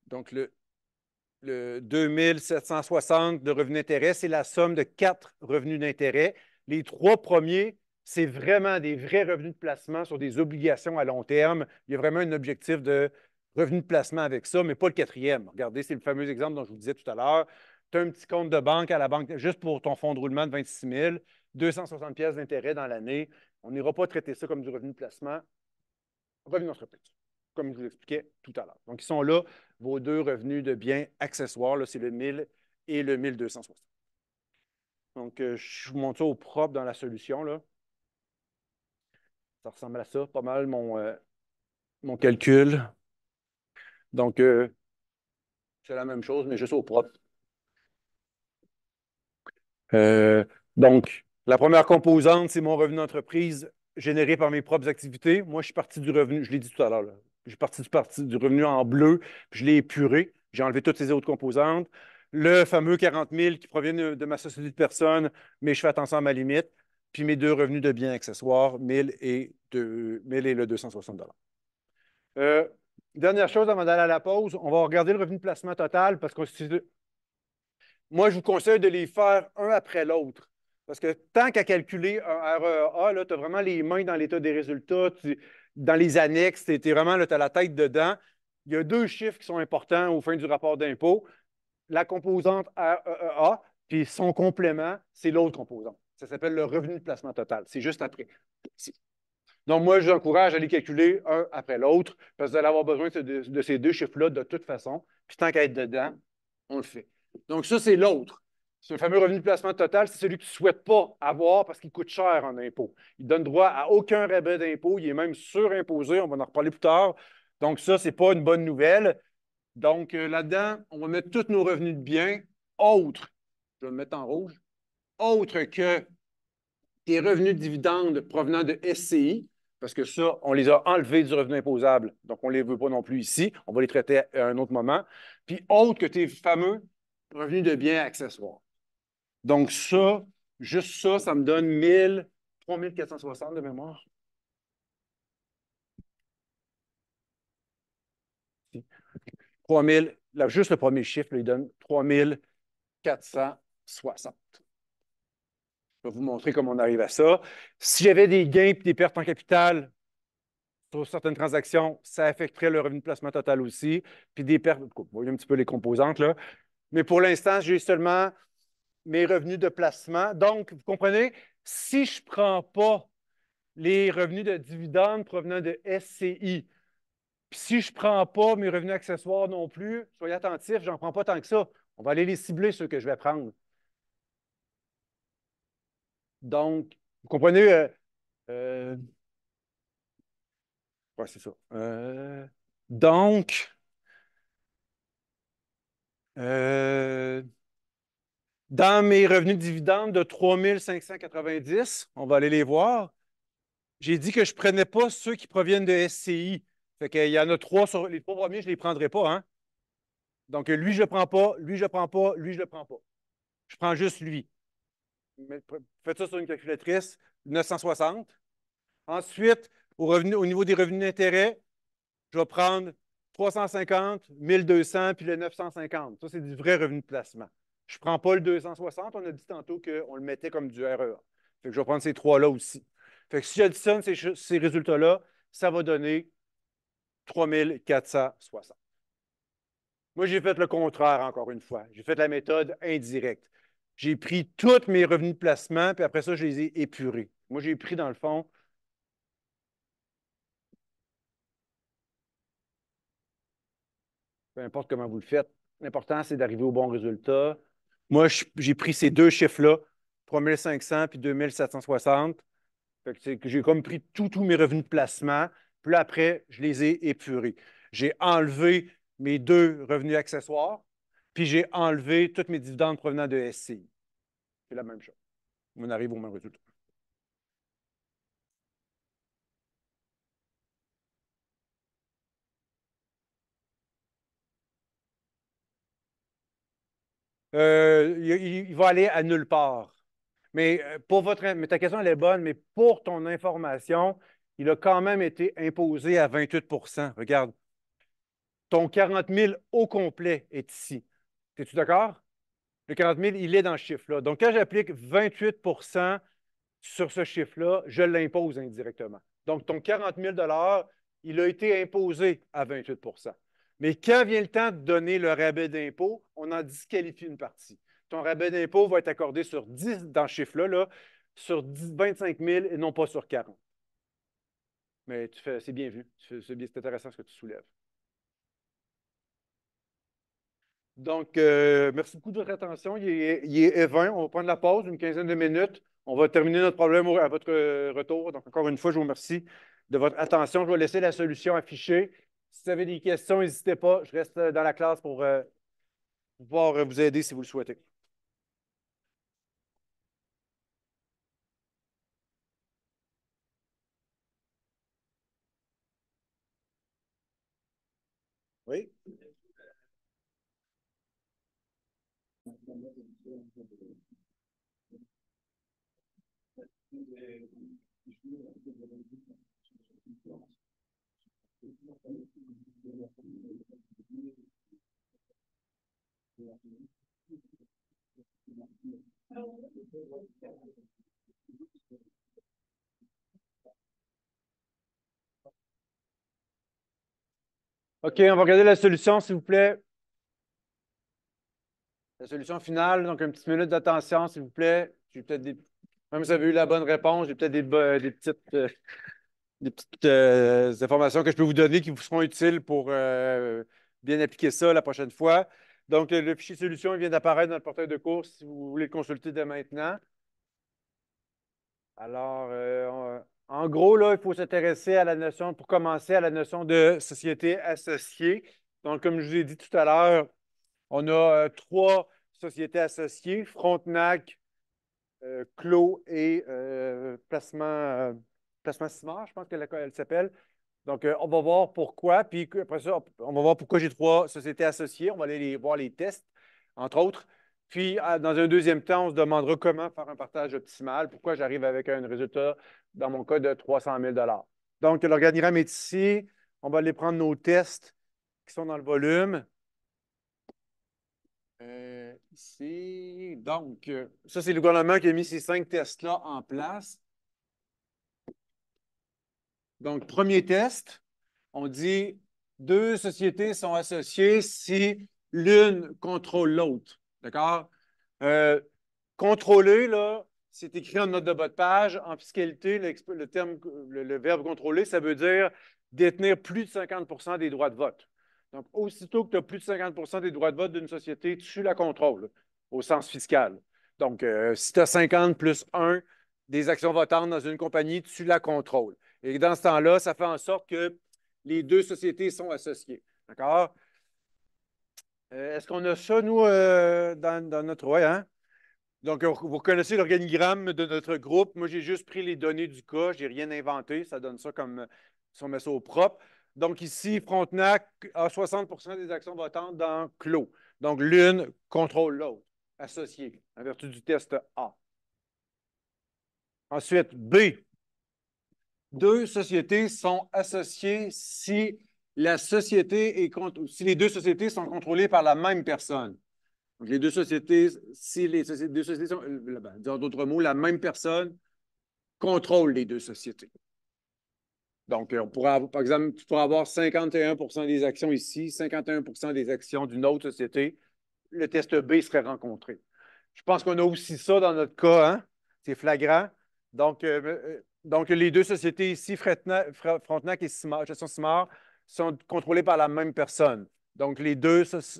Donc, le 2760 de revenus d'intérêt, c'est la somme de 4 revenus d'intérêt. Les 3 premiers, c'est vraiment des vrais revenus de placement sur des obligations à long terme. Il y a vraiment un objectif de revenu de placement avec ça, mais pas le quatrième. Regardez, c'est le fameux exemple dont je vous disais tout à l'heure. Tu as un petit compte de banque à la banque, juste pour ton fonds de roulement de 26 000, 260 pièces d'intérêt dans l'année. On n'ira pas traiter ça comme du revenu de placement, revenu d'entreprise, comme je vous l'expliquais tout à l'heure. Donc, ils sont là, vos deux revenus de biens accessoires, c'est le 1000 et le 1260. Donc, je vous montre ça au propre dans la solution. Là. Ça ressemble à ça, pas mal mon calcul. Donc, c'est la même chose, mais juste au propre. Euh, donc, la première composante, c'est mon revenu d'entreprise généré par mes propres activités. Moi, je suis parti du revenu, je l'ai dit tout à l'heure, je suis parti du revenu en bleu, puis je l'ai épuré. J'ai enlevé toutes ces autres composantes. Le fameux 40 000 qui provient de ma société de personnes, mais je fais attention à ma limite. Puis mes deux revenus de biens accessoires, 1000 et le 260 euh, Dernière chose avant d'aller à la pause, on va regarder le revenu de placement total parce que moi, je vous conseille de les faire un après l'autre. Parce que tant qu'à calculer un REA, tu as vraiment les mains dans l'état des résultats, dans les annexes, tu es vraiment, tu as la tête dedans. Il y a deux chiffres qui sont importants au fin du rapport d'impôt. La composante REA, puis son complément, c'est l'autre composante. Ça s'appelle le revenu de placement total. C'est juste après. Ici. Donc, moi, je vous encourage à les calculer un après l'autre, parce que vous allez avoir besoin de ces deux chiffres-là de toute façon. Puis tant qu'à être dedans, on le fait. Donc, ça, c'est l'autre. C'est le fameux revenu de placement total, c'est celui que tu ne souhaites pas avoir parce qu'il coûte cher en impôt. Il ne donne droit à aucun rabais d'impôt. Il est même surimposé. On va en reparler plus tard. Donc, ça, ce n'est pas une bonne nouvelle. Donc, là-dedans, on va mettre tous nos revenus de biens autres. Je vais le mettre en rouge. Autres que tes revenus de dividendes provenant de SCI, parce que ça, on les a enlevés du revenu imposable. Donc, on ne les veut pas non plus ici. On va les traiter à un autre moment. Puis, autre que tes fameux revenus de biens accessoires. Donc, ça, juste ça, ça me donne 3460 de mémoire. 3000, là, juste le premier chiffre, là, il donne 3460. Je vais vous montrer comment on arrive à ça. Si j'avais des gains et des pertes en capital sur certaines transactions, ça affecterait le revenu de placement total aussi. Puis des pertes, vous voyez un petit peu les composantes là. Mais pour l'instant, j'ai seulement mes revenus de placement. Donc, vous comprenez, si je ne prends pas les revenus de dividendes provenant de SCI, puis si je ne prends pas mes revenus accessoires non plus, soyez attentifs, je n'en prends pas tant que ça. On va aller les cibler, ceux que je vais prendre. Donc, vous comprenez, ouais, c'est ça. Donc, Euh, Dans mes revenus de dividendes de 3 590, on va aller les voir. J'ai dit que je ne prenais pas ceux qui proviennent de SCI. Fait qu'il y en a trois sur les trois premiers, je ne les prendrai pas, hein? Donc, lui, je ne le prends pas, lui, je ne le prends pas, lui, je ne le prends pas. Je prends juste lui. Faites ça sur une calculatrice, 960. Ensuite, au niveau des revenus d'intérêt, je vais prendre 350, 1200 puis le 950. Ça, c'est du vrai revenu de placement. Je ne prends pas le 260. On a dit tantôt qu'on le mettait comme du REA. Fait que je vais prendre ces trois-là aussi. Fait que si j'additionne ces résultats-là, ça va donner 3460. Moi, j'ai fait le contraire encore une fois. J'ai fait la méthode indirecte. J'ai pris tous mes revenus de placement, puis après ça, je les ai épurés. Moi, j'ai pris, dans le fond, peu importe comment vous le faites, l'important, c'est d'arriver au bon résultat. Moi, j'ai pris ces deux chiffres-là, 3500 puis 2760. Fait que j'ai comme pris tous mes revenus de placement, puis là, après, je les ai épurés. J'ai enlevé mes deux revenus accessoires, puis j'ai enlevé tous mes dividendes provenant de SCI. C'est la même chose. On arrive au même résultat. Il va aller à nulle part. Mais mais ta question, elle est bonne, mais pour ton information, il a quand même été imposé à 28. Regarde, ton 40 000 au complet est ici. Es-tu d'accord? Le 40 000, il est dans ce chiffre-là. Donc, quand j'applique 28 sur ce chiffre-là, je l'impose indirectement. Donc, ton 40 000 il a été imposé à 28. Mais quand vient le temps de donner le rabais d'impôt, on en disqualifie une partie. Ton rabais d'impôt va être accordé sur 10 dans ce chiffre-là, là, sur 10, 25 000 et non pas sur 40. Mais c'est bien vu. C'est intéressant ce que tu soulèves. Donc, merci beaucoup de votre attention. Il est 20. On va prendre la pause, une quinzaine de minutes. On va terminer notre problème à votre retour. Donc, encore une fois, je vous remercie de votre attention. Je vais laisser la solution affichée. Si vous avez des questions, n'hésitez pas. Je reste dans la classe pour pouvoir vous aider si vous le souhaitez. Oui. OK, on va regarder la solution, s'il vous plaît. La solution finale. Donc, une petite minute d'attention, s'il vous plaît. Même si vous avez eu la bonne réponse, j'ai peut-être des petites informations que je peux vous donner qui vous seront utiles pour bien appliquer ça la prochaine fois. Donc, le fichier solution il vient d'apparaître dans le portail de cours si vous voulez le consulter dès maintenant. Alors, en gros, là, il faut s'intéresser à la notion, pour commencer, à la notion de société associée. Donc, comme je vous ai dit tout à l'heure, on a trois sociétés associées, Frontenac, Clos et Placement Simard, je pense qu'elle s'appelle. Donc, on va voir pourquoi. Puis après ça, on va voir pourquoi j'ai trois sociétés associées. On va aller voir les tests, entre autres. Puis, dans un deuxième temps, on se demandera comment faire un partage optimal. Pourquoi j'arrive avec un résultat, dans mon cas, de 300 000. Donc, l'organigramme est ici. On va aller prendre nos tests qui sont dans le volume. Ici. Donc, ça, c'est le gouvernement qui a mis ces 5 tests-là en place. Donc, premier test, on dit deux sociétés sont associées si l'une contrôle l'autre. D'accord? Euh, Contrôler, là, c'est écrit en note de bas de page. En fiscalité, le verbe contrôler, ça veut dire détenir plus de 50 des droits de vote. Donc, aussitôt que tu as plus de 50 des droits de vote d'une société, tu la contrôles au sens fiscal. Donc, si tu as 50 plus 1 des actions votantes dans une compagnie, tu la contrôles. Et dans ce temps-là, ça fait en sorte que les deux sociétés sont associées. D'accord? Est-ce qu'on a ça, nous, dans notre... Ouais, hein? Donc, vous connaissez l'organigramme de notre groupe. Moi, j'ai juste pris les données du cas. Je n'ai rien inventé. Ça donne ça comme si on met ça au propre. Donc, ici, Frontenac a 60 des actions votantes dans clos. Donc, l'une contrôle l'autre, associée, en vertu du test A. Ensuite, B. Deux sociétés sont associées si si les deux sociétés sont contrôlées par la même personne. Donc, les deux sociétés, si les deux sociétés sont, d'autres mots, la même personne contrôle les deux sociétés. Donc, on pourrait avoir, par exemple, tu pourrais avoir 51 des actions ici, 51 des actions d'une autre société. Le test B serait rencontré. Je pense qu'on a aussi ça dans notre cas, hein? C'est flagrant. Donc, les deux sociétés ici, Frontenac et Gestion Simard, sont contrôlées par la même personne. Donc,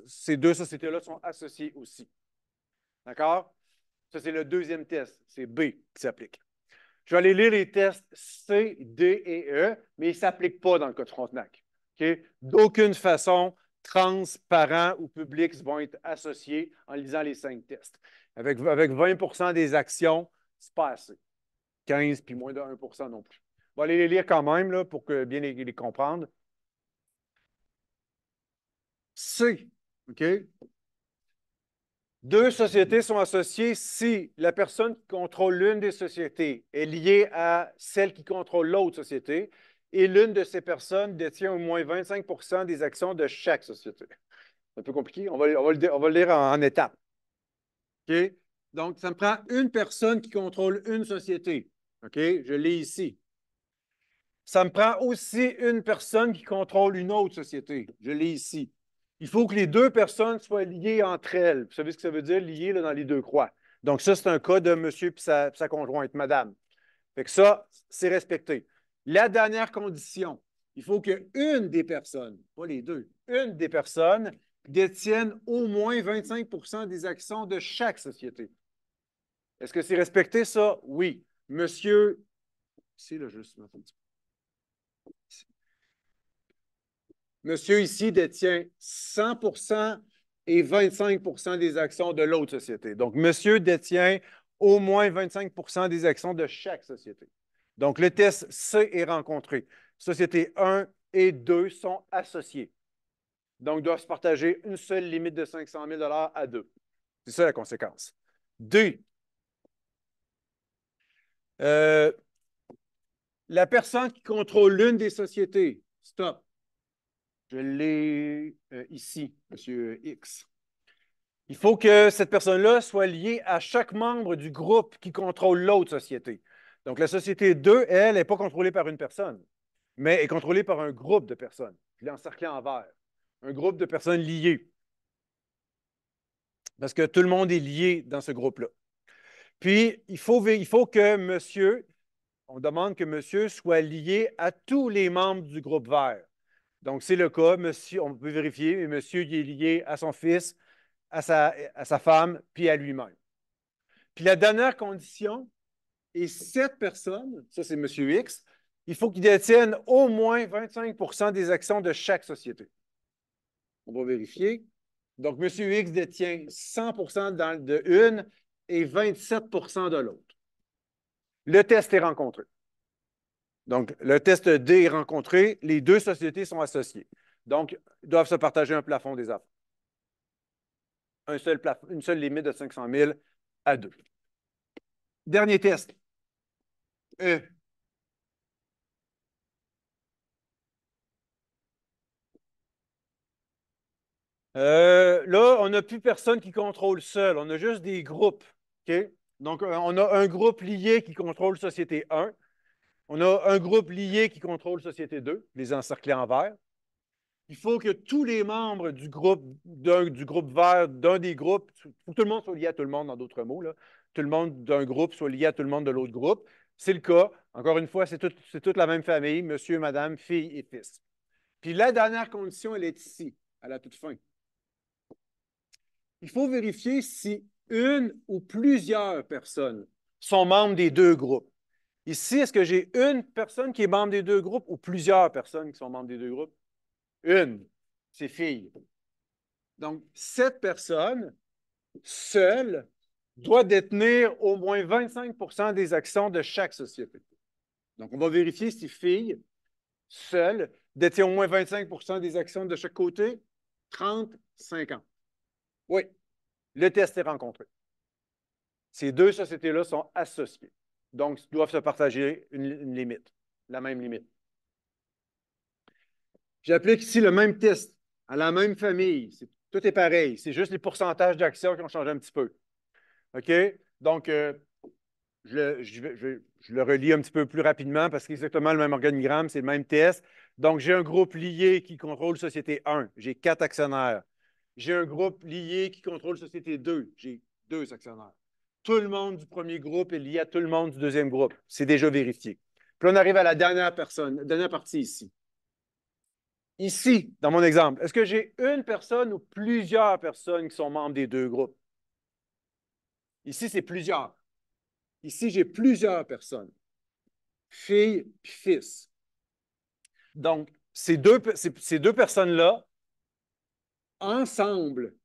ces deux sociétés-là sont associées aussi. D'accord? Ça, c'est le deuxième test. C'est B qui s'applique. Je vais aller lire les tests C, D et E, mais ils ne s'appliquent pas dans le cas de Frontenac. Okay? D'aucune façon, trans, parents ou publics vont être associés en lisant les 5 tests. Avec 20 des actions, c'est pas assez. 15 puis moins de 1 non plus. On va aller les lire quand même là, pour bien les comprendre. C, OK? Deux sociétés sont associées si la personne qui contrôle l'une des sociétés est liée à celle qui contrôle l'autre société et l'une de ces personnes détient au moins 25 des actions de chaque société. C'est un peu compliqué. On va le lire en étapes. OK? Donc, ça me prend une personne qui contrôle une société. OK? Je l'ai ici. Ça me prend aussi une personne qui contrôle une autre société. Je l'ai ici. Il faut que les deux personnes soient liées entre elles. Vous savez ce que ça veut dire, liées là, dans les deux croix. Donc, ça, c'est un cas de monsieur et sa conjointe, madame. Fait que ça, c'est respecté. La dernière condition, il faut qu'une des personnes, pas les deux, une des personnes détienne au moins 25 des actions de chaque société. Est-ce que c'est respecté, ça? Oui. Monsieur, ici, là, juste, monsieur ici détient 100 et 25 des actions de l'autre société. Donc, monsieur détient au moins 25 des actions de chaque société. Donc, le test C est rencontré. Société 1 et 2 sont associées. Donc, doivent se partager une seule limite de 500 000 à deux. C'est ça la conséquence. D. La personne qui contrôle l'une des sociétés, stop. Je l'ai ici, M. X. Il faut que cette personne-là soit liée à chaque membre du groupe qui contrôle l'autre société. Donc, la société 2, elle, n'est pas contrôlée par une personne, mais est contrôlée par un groupe de personnes. Je l'ai encerclé en vert. Un groupe de personnes liées. Parce que tout le monde est lié dans ce groupe-là. Puis, il faut que monsieur, on demande que monsieur soit lié à tous les membres du groupe vert. Donc, c'est le cas. Monsieur, on peut vérifier, mais monsieur il est lié à son fils, à sa femme, puis à lui-même. Puis la dernière condition est cette personne, ça c'est M. X, il faut qu'il détienne au moins 25 des actions de chaque société. On va vérifier. Donc, M. X détient 100 de une et 27 de l'autre. Le test est rencontré. Donc, le test D est rencontré. Les deux sociétés sont associées. Donc, ils doivent se partager un plafond des affaires. Une seule limite de 500 000 à deux. Dernier test. E. Là, on n'a plus personne qui contrôle seul. On a juste des groupes. OK? Donc, on a un groupe lié qui contrôle Société 1. On a un groupe lié qui contrôle Société 2, les encerclés en vert. Il faut que tous les membres du groupe vert, d'un des groupes, il faut que tout le monde soit lié à tout le monde, en d'autres mots. Là. Tout le monde d'un groupe soit lié à tout le monde de l'autre groupe. C'est le cas. Encore une fois, c'est toute la même famille, monsieur, madame, fille et fils. Puis la dernière condition, elle est ici, à la toute fin. Il faut vérifier si une ou plusieurs personnes sont membres des deux groupes. Ici, est-ce que j'ai une personne qui est membre des deux groupes ou plusieurs personnes qui sont membres des deux groupes? Une, c'est fille. Donc, cette personne, seule, doit détenir au moins 25 des actions de chaque société. Donc, on va vérifier si fille, seule, détient au moins 25 des actions de chaque côté. 30, 50. Oui, le test est rencontré. Ces deux sociétés-là sont associées. Donc, ils doivent se partager une limite, la même limite. J'applique ici le même test à la même famille. Tout est pareil. C'est juste les pourcentages d'actions qui ont changé un petit peu. OK? Donc, je le relis un petit peu plus rapidement parce que c'est exactement le même organigramme, c'est le même test. Donc, j'ai un groupe lié qui contrôle Société 1. J'ai 4 actionnaires. J'ai un groupe lié qui contrôle Société 2. J'ai 2 actionnaires. Tout le monde du premier groupe est lié à tout le monde du deuxième groupe. C'est déjà vérifié. Puis on arrive à la dernière partie ici. Ici, dans mon exemple, est-ce que j'ai une personne ou plusieurs personnes qui sont membres des deux groupes? Ici, c'est plusieurs. Ici, j'ai plusieurs personnes, filles puis fils. Donc, ces deux personnes-là, ensemble,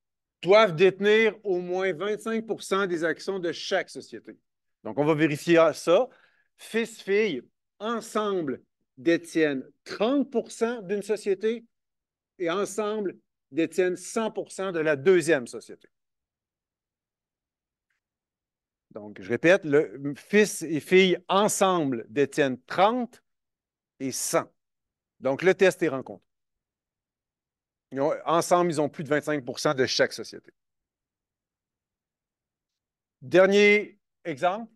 doivent détenir au moins 25 des actions de chaque société. Donc, on va vérifier ça. Fils-filles, ensemble, détiennent 30 d'une société et ensemble détiennent 100 de la deuxième société. Donc, je répète, le fils et fille ensemble détiennent 30 et 100. Donc, le test est rencontré. Ensemble, ils ont plus de 25 de chaque société. Dernier exemple,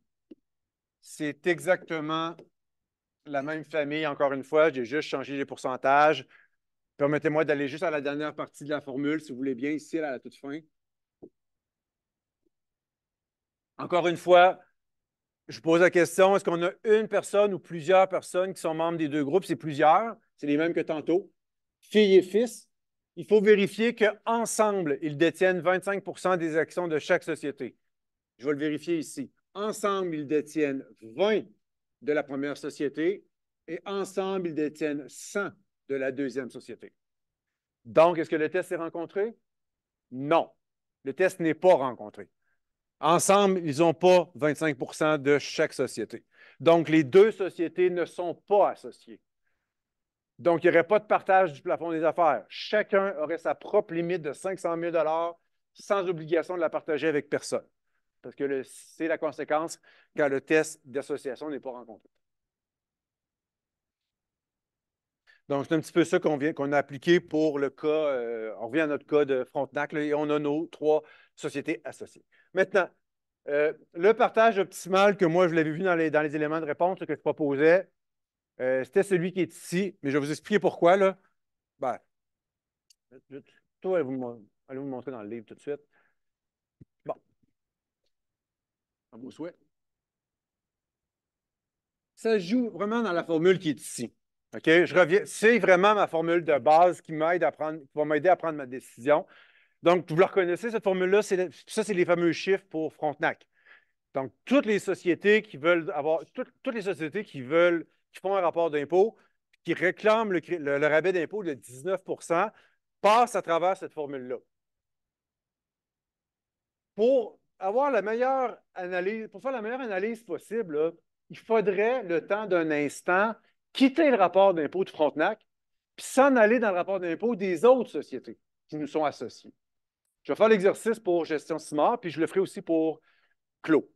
c'est exactement la même famille, encore une fois, j'ai juste changé les pourcentages. Permettez-moi d'aller juste à la dernière partie de la formule, si vous voulez bien, ici, à la toute fin. Encore une fois, je pose la question, est-ce qu'on a une personne ou plusieurs personnes qui sont membres des deux groupes? C'est plusieurs, c'est les mêmes que tantôt. Fille et fils, il faut vérifier qu'ensemble, ils détiennent 25 des actions de chaque société. Je vais le vérifier ici. Ensemble, ils détiennent 20 de la première société et ensemble, ils détiennent 100 de la deuxième société. Donc, est-ce que le test est rencontré? Non. Le test n'est pas rencontré. Ensemble, ils n'ont pas 25 de chaque société. Donc, les deux sociétés ne sont pas associées. Donc, il n'y aurait pas de partage du plafond des affaires. Chacun aurait sa propre limite de 500 000 sans obligation de la partager avec personne. Parce que c'est la conséquence quand le test d'association n'est pas rencontré. Donc, c'est un petit peu ça qu'on a appliqué pour le cas, on revient à notre cas de Frontenac, là, et on a nos 3 sociétés associées. Maintenant, le partage optimal que moi, je l'avais vu dans les éléments de réponse que je proposais, c'était celui qui est ici, mais je vais vous expliquer pourquoi. Là. Ben, toi, allez vous montrer dans le livre tout de suite. Bon, à vos souhaits. Ça joue vraiment dans la formule qui est ici. OK? Je reviens. C'est vraiment ma formule de base qui va m'aider à prendre ma décision. Donc, vous la reconnaissez, cette formule-là, ça, c'est les fameux chiffres pour Frontenac. Donc, toutes les sociétés qui veulent avoir, toutes les sociétés qui font un rapport d'impôt, qui réclament le rabais d'impôt de 19 passent à travers cette formule-là. Pour avoir la meilleure analyse, pour faire la meilleure analyse possible, là, il faudrait, le temps d'un instant, quitter le rapport d'impôt de Frontenac, puis s'en aller dans le rapport d'impôt des autres sociétés qui nous sont associées. Je vais faire l'exercice pour gestion CIMAR, puis je le ferai aussi pour Clos.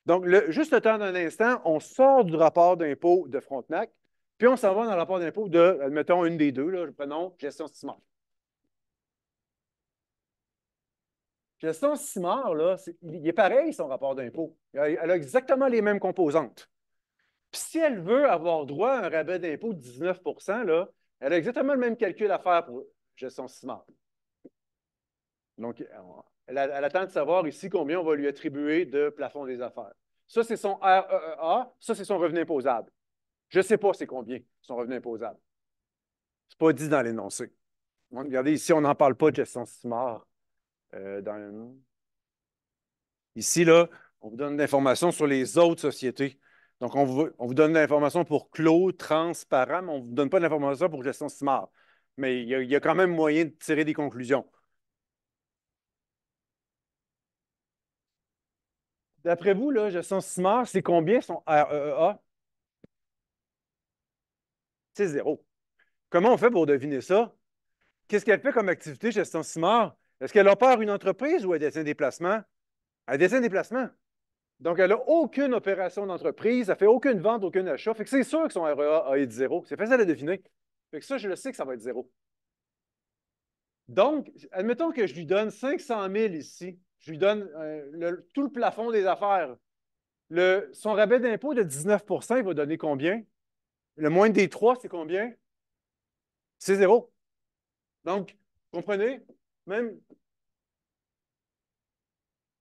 Donc, juste le temps d'un instant, on sort du rapport d'impôt de Frontenac, puis on s'en va dans le rapport d'impôt de, admettons, une des deux, là, prenons gestion CIMAR. Gestion CIMAR, là, il est pareil, son rapport d'impôt. Elle a exactement les mêmes composantes. Puis si elle veut avoir droit à un rabais d'impôt de 19 là, elle a exactement le même calcul à faire pour gestion CIMAR. Donc, elle attend de savoir ici combien on va lui attribuer de plafond des affaires. Ça, c'est son REEA. Ça, c'est son revenu imposable. Je ne sais pas c'est combien, son revenu imposable. Ce n'est pas dit dans l'énoncé. Regardez, ici, on n'en parle pas de gestion CIMAR. Ici, là, on vous donne de l'information sur les autres sociétés. Donc, on vous donne de l'information pour clos, transparent, mais on ne vous donne pas d'information pour gestion CIMAR. Mais il y a quand même moyen de tirer des conclusions. D'après vous, là, gestion CIMAR, c'est combien son REEA? C'est zéro. Comment on fait pour deviner ça? Qu'est-ce qu'elle fait comme activité, gestion CIMAR? Est-ce qu'elle opère une entreprise ou elle dessine des placements? Elle dessine des placements. Donc, elle n'a aucune opération d'entreprise, elle ne fait aucune vente, aucun achat. Fait que c'est sûr que son REA a été zéro. C'est facile à deviner. Fait que ça, je le sais que ça va être zéro. Donc, admettons que je lui donne 500 000 ici. Je lui donne tout le plafond des affaires. Son rabais d'impôt de 19 il va donner combien? Le moins des trois, c'est combien? C'est zéro. Donc, comprenez? Même,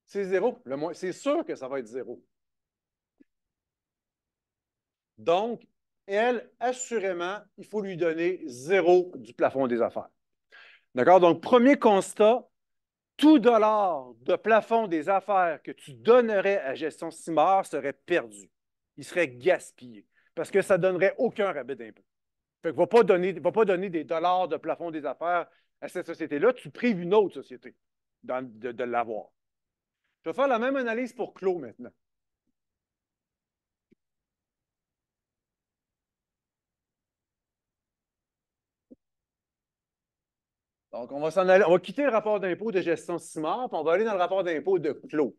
c'est zéro. C'est sûr que ça va être zéro. Donc, elle, assurément, il faut lui donner zéro du plafond des affaires. D'accord? Donc, premier constat, tout dollar de plafond des affaires que tu donnerais à gestion CIMAR serait perdu. Il serait gaspillé parce que ça ne donnerait aucun rabais d'impôt. Fait que va pas donner des dollars de plafond des affaires à cette société-là. Tu prives une autre société de l'avoir. Je vais faire la même analyse pour Clos maintenant. Donc, on va s'en aller, on va quitter le rapport d'impôt de gestion CIMAR, puis on va aller dans le rapport d'impôt de Clos.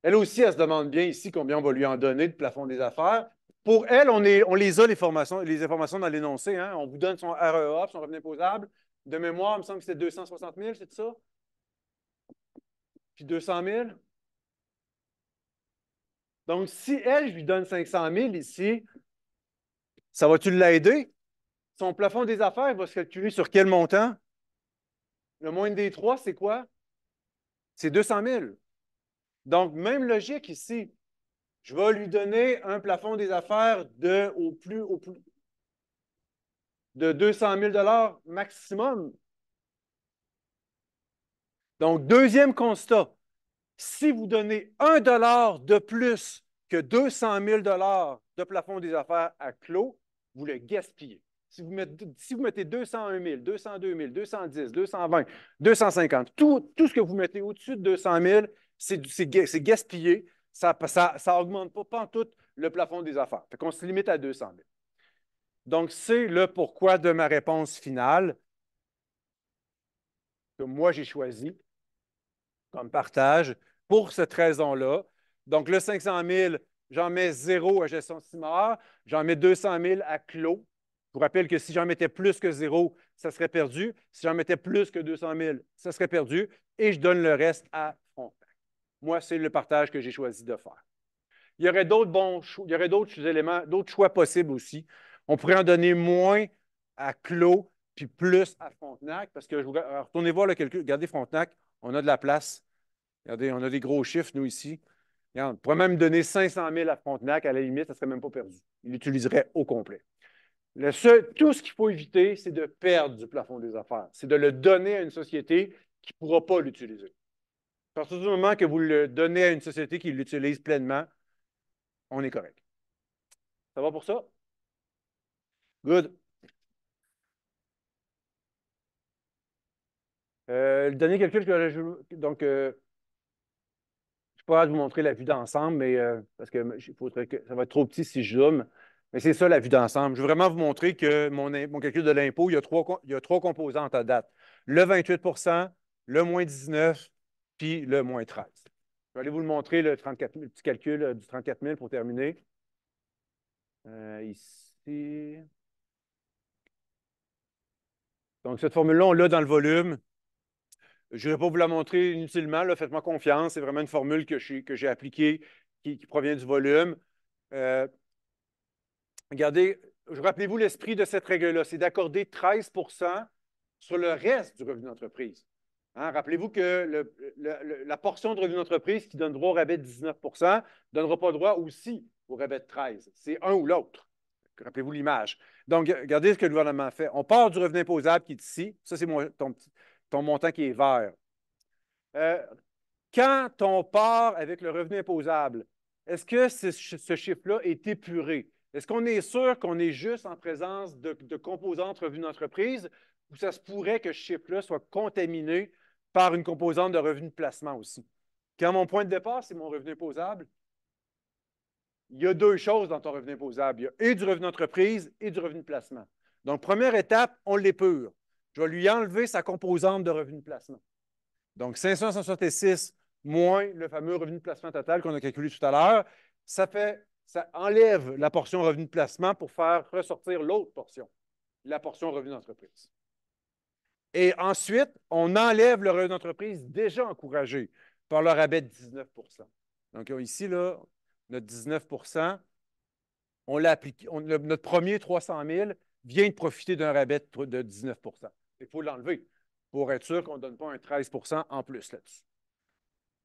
Elle aussi, elle se demande bien ici combien on va lui en donner de plafond des affaires. Pour elle, on les a, les informations dans l'énoncé. Hein? On vous donne son REA, son revenu imposable. De mémoire, il me semble que c'était 260 000, c'est ça? Puis 200 000. Donc, si elle, je lui donne 500 000 ici, ça va-tu l'aider? Son plafond des affaires va se calculer sur quel montant? Le moindre des trois, c'est quoi? C'est 200 000. Donc, même logique ici. Je vais lui donner un plafond des affaires de 200 000 maximum. Donc, deuxième constat, si vous donnez 1 de plus que 200 000 de plafond des affaires à Clos, vous le gaspillez. Si vous mettez 201 000, 202 000, 210, 220, 250, tout ce que vous mettez au-dessus de 200 000, c'est gaspillé. Ça augmente pas en tout le plafond des affaires. Fait qu'on se limite à 200 000. Donc, c'est le pourquoi de ma réponse finale que moi j'ai choisi comme partage pour cette raison-là. Donc, le 500 000, j'en mets zéro à gestion CIMAR, j'en mets 200 000 à Clos. Je vous rappelle que si j'en mettais plus que zéro, ça serait perdu. Si j'en mettais plus que 200 000, ça serait perdu. Et je donne le reste à Frontenac. Moi, c'est le partage que j'ai choisi de faire. Il y aurait d'autres bons choix, il y aurait d'autres éléments, d'autres choix possibles aussi. On pourrait en donner moins à Clos puis plus à Frontenac parce que retournez voir le calcul. Regardez Frontenac, on a de la place. Regardez, on a des gros chiffres, nous, ici. Regarde, on pourrait même donner 500 000 à Frontenac, à la limite, ça ne serait même pas perdu. Il l'utiliserait au complet. Tout ce qu'il faut éviter, c'est de perdre du plafond des affaires. C'est de le donner à une société qui ne pourra pas l'utiliser. À partir du moment que vous le donnez à une société qui l'utilise pleinement, on est correct. Ça va pour ça? Good. Le dernier calcul donc, je ne peux pas vous montrer la vue d'ensemble, mais parce que ça va être trop petit si je zoome. Mais c'est ça la vue d'ensemble. Je veux vraiment vous montrer que mon calcul de l'impôt, il y a trois composantes à date. Le 28 le moins 19 puis le moins 13. Je vais aller vous le montrer, le 34 000, petit calcul du 34 000 pour terminer. Ici. Donc, cette formule-là, on l'a dans le volume. Je ne vais pas vous la montrer inutilement. Faites-moi confiance. C'est vraiment une formule que j'ai appliquée qui provient du volume. Regardez, rappelez-vous l'esprit de cette règle-là, c'est d'accorder 13 sur le reste du revenu d'entreprise. Hein? Rappelez-vous que la portion de revenu d'entreprise qui donne droit au rabais de 19 ne donnera pas droit aussi au rabais de 13. C'est un ou l'autre. Rappelez-vous l'image. Donc, regardez ce que le gouvernement fait. On part du revenu imposable qui est ici. Ça, c'est ton montant qui est vert. Quand on part avec le revenu imposable, est-ce que ce chiffre-là est épuré? Est-ce qu'on est sûr qu'on est juste en présence de composantes revenus d'entreprise ou ça se pourrait que ce chiffre-là soit contaminé par une composante de revenu de placement aussi. Quand mon point de départ, c'est mon revenu imposable, il y a deux choses dans ton revenu imposable. Il y a et du revenu d'entreprise et du revenu de placement. Donc, première étape, on l'épure. Je vais lui enlever sa composante de revenu de placement. Donc, 566 moins le fameux revenu de placement total qu'on a calculé tout à l'heure, ça enlève la portion revenu de placement pour faire ressortir l'autre portion, la portion revenu d'entreprise. Et ensuite, on enlève le revenu d'entreprise déjà encouragé par le rabais de 19 Donc, ici, là, notre 19 on l'a appliqué, notre premier 300 000 vient de profiter d'un rabais de 19 Il faut l'enlever pour être sûr qu'on ne donne pas un 13 en plus là-dessus.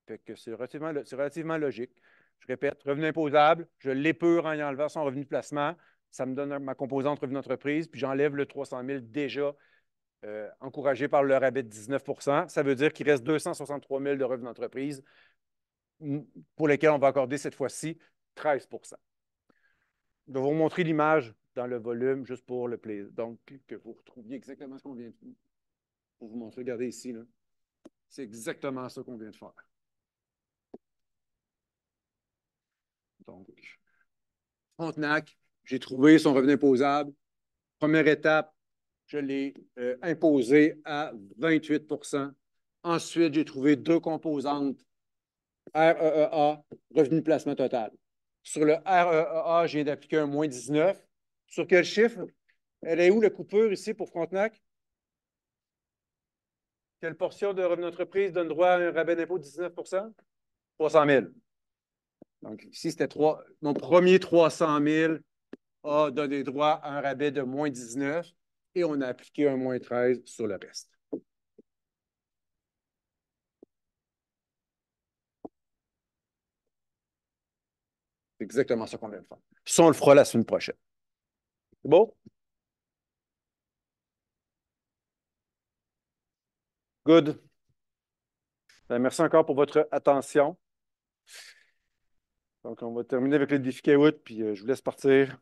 Fait que c'est relativement logique. Je répète, revenu imposable, je l'épure en y enlevant son revenu de placement. Ça me donne ma composante revenu d'entreprise, puis j'enlève le 300 000 déjà encouragé par le rabais de 19 Ça veut dire qu'il reste 263 000 de revenus d'entreprise pour lesquels on va accorder cette fois-ci 13 Je vais vous montrer l'image dans le volume juste pour le plaisir. Donc, que vous retrouviez exactement ce qu'on vient de faire. Pour vous montrer, regardez ici, là. C'est exactement ça qu'on vient de faire. Donc, Frontenac, j'ai trouvé son revenu imposable. Première étape, je l'ai imposé à 28 Ensuite, j'ai trouvé deux composantes, REEA, revenu de placement total. Sur le REEA, je viens d'appliquer un moins 19. Sur quel chiffre? Elle est où la coupure ici pour Frontenac? Quelle portion de revenu d'entreprise donne droit à un rabais d'impôt de 19 300 000. Donc, ici, c'était mon premier 300 000 a donné droit à un rabais de moins 19 et on a appliqué un moins 13 sur le reste. C'est exactement ça qu'on vient de faire. Ça, on le fera la semaine prochaine. C'est bon? Good. Ben, merci encore pour votre attention. Donc, on va terminer avec le défi Kahoot, puis je vous laisse partir.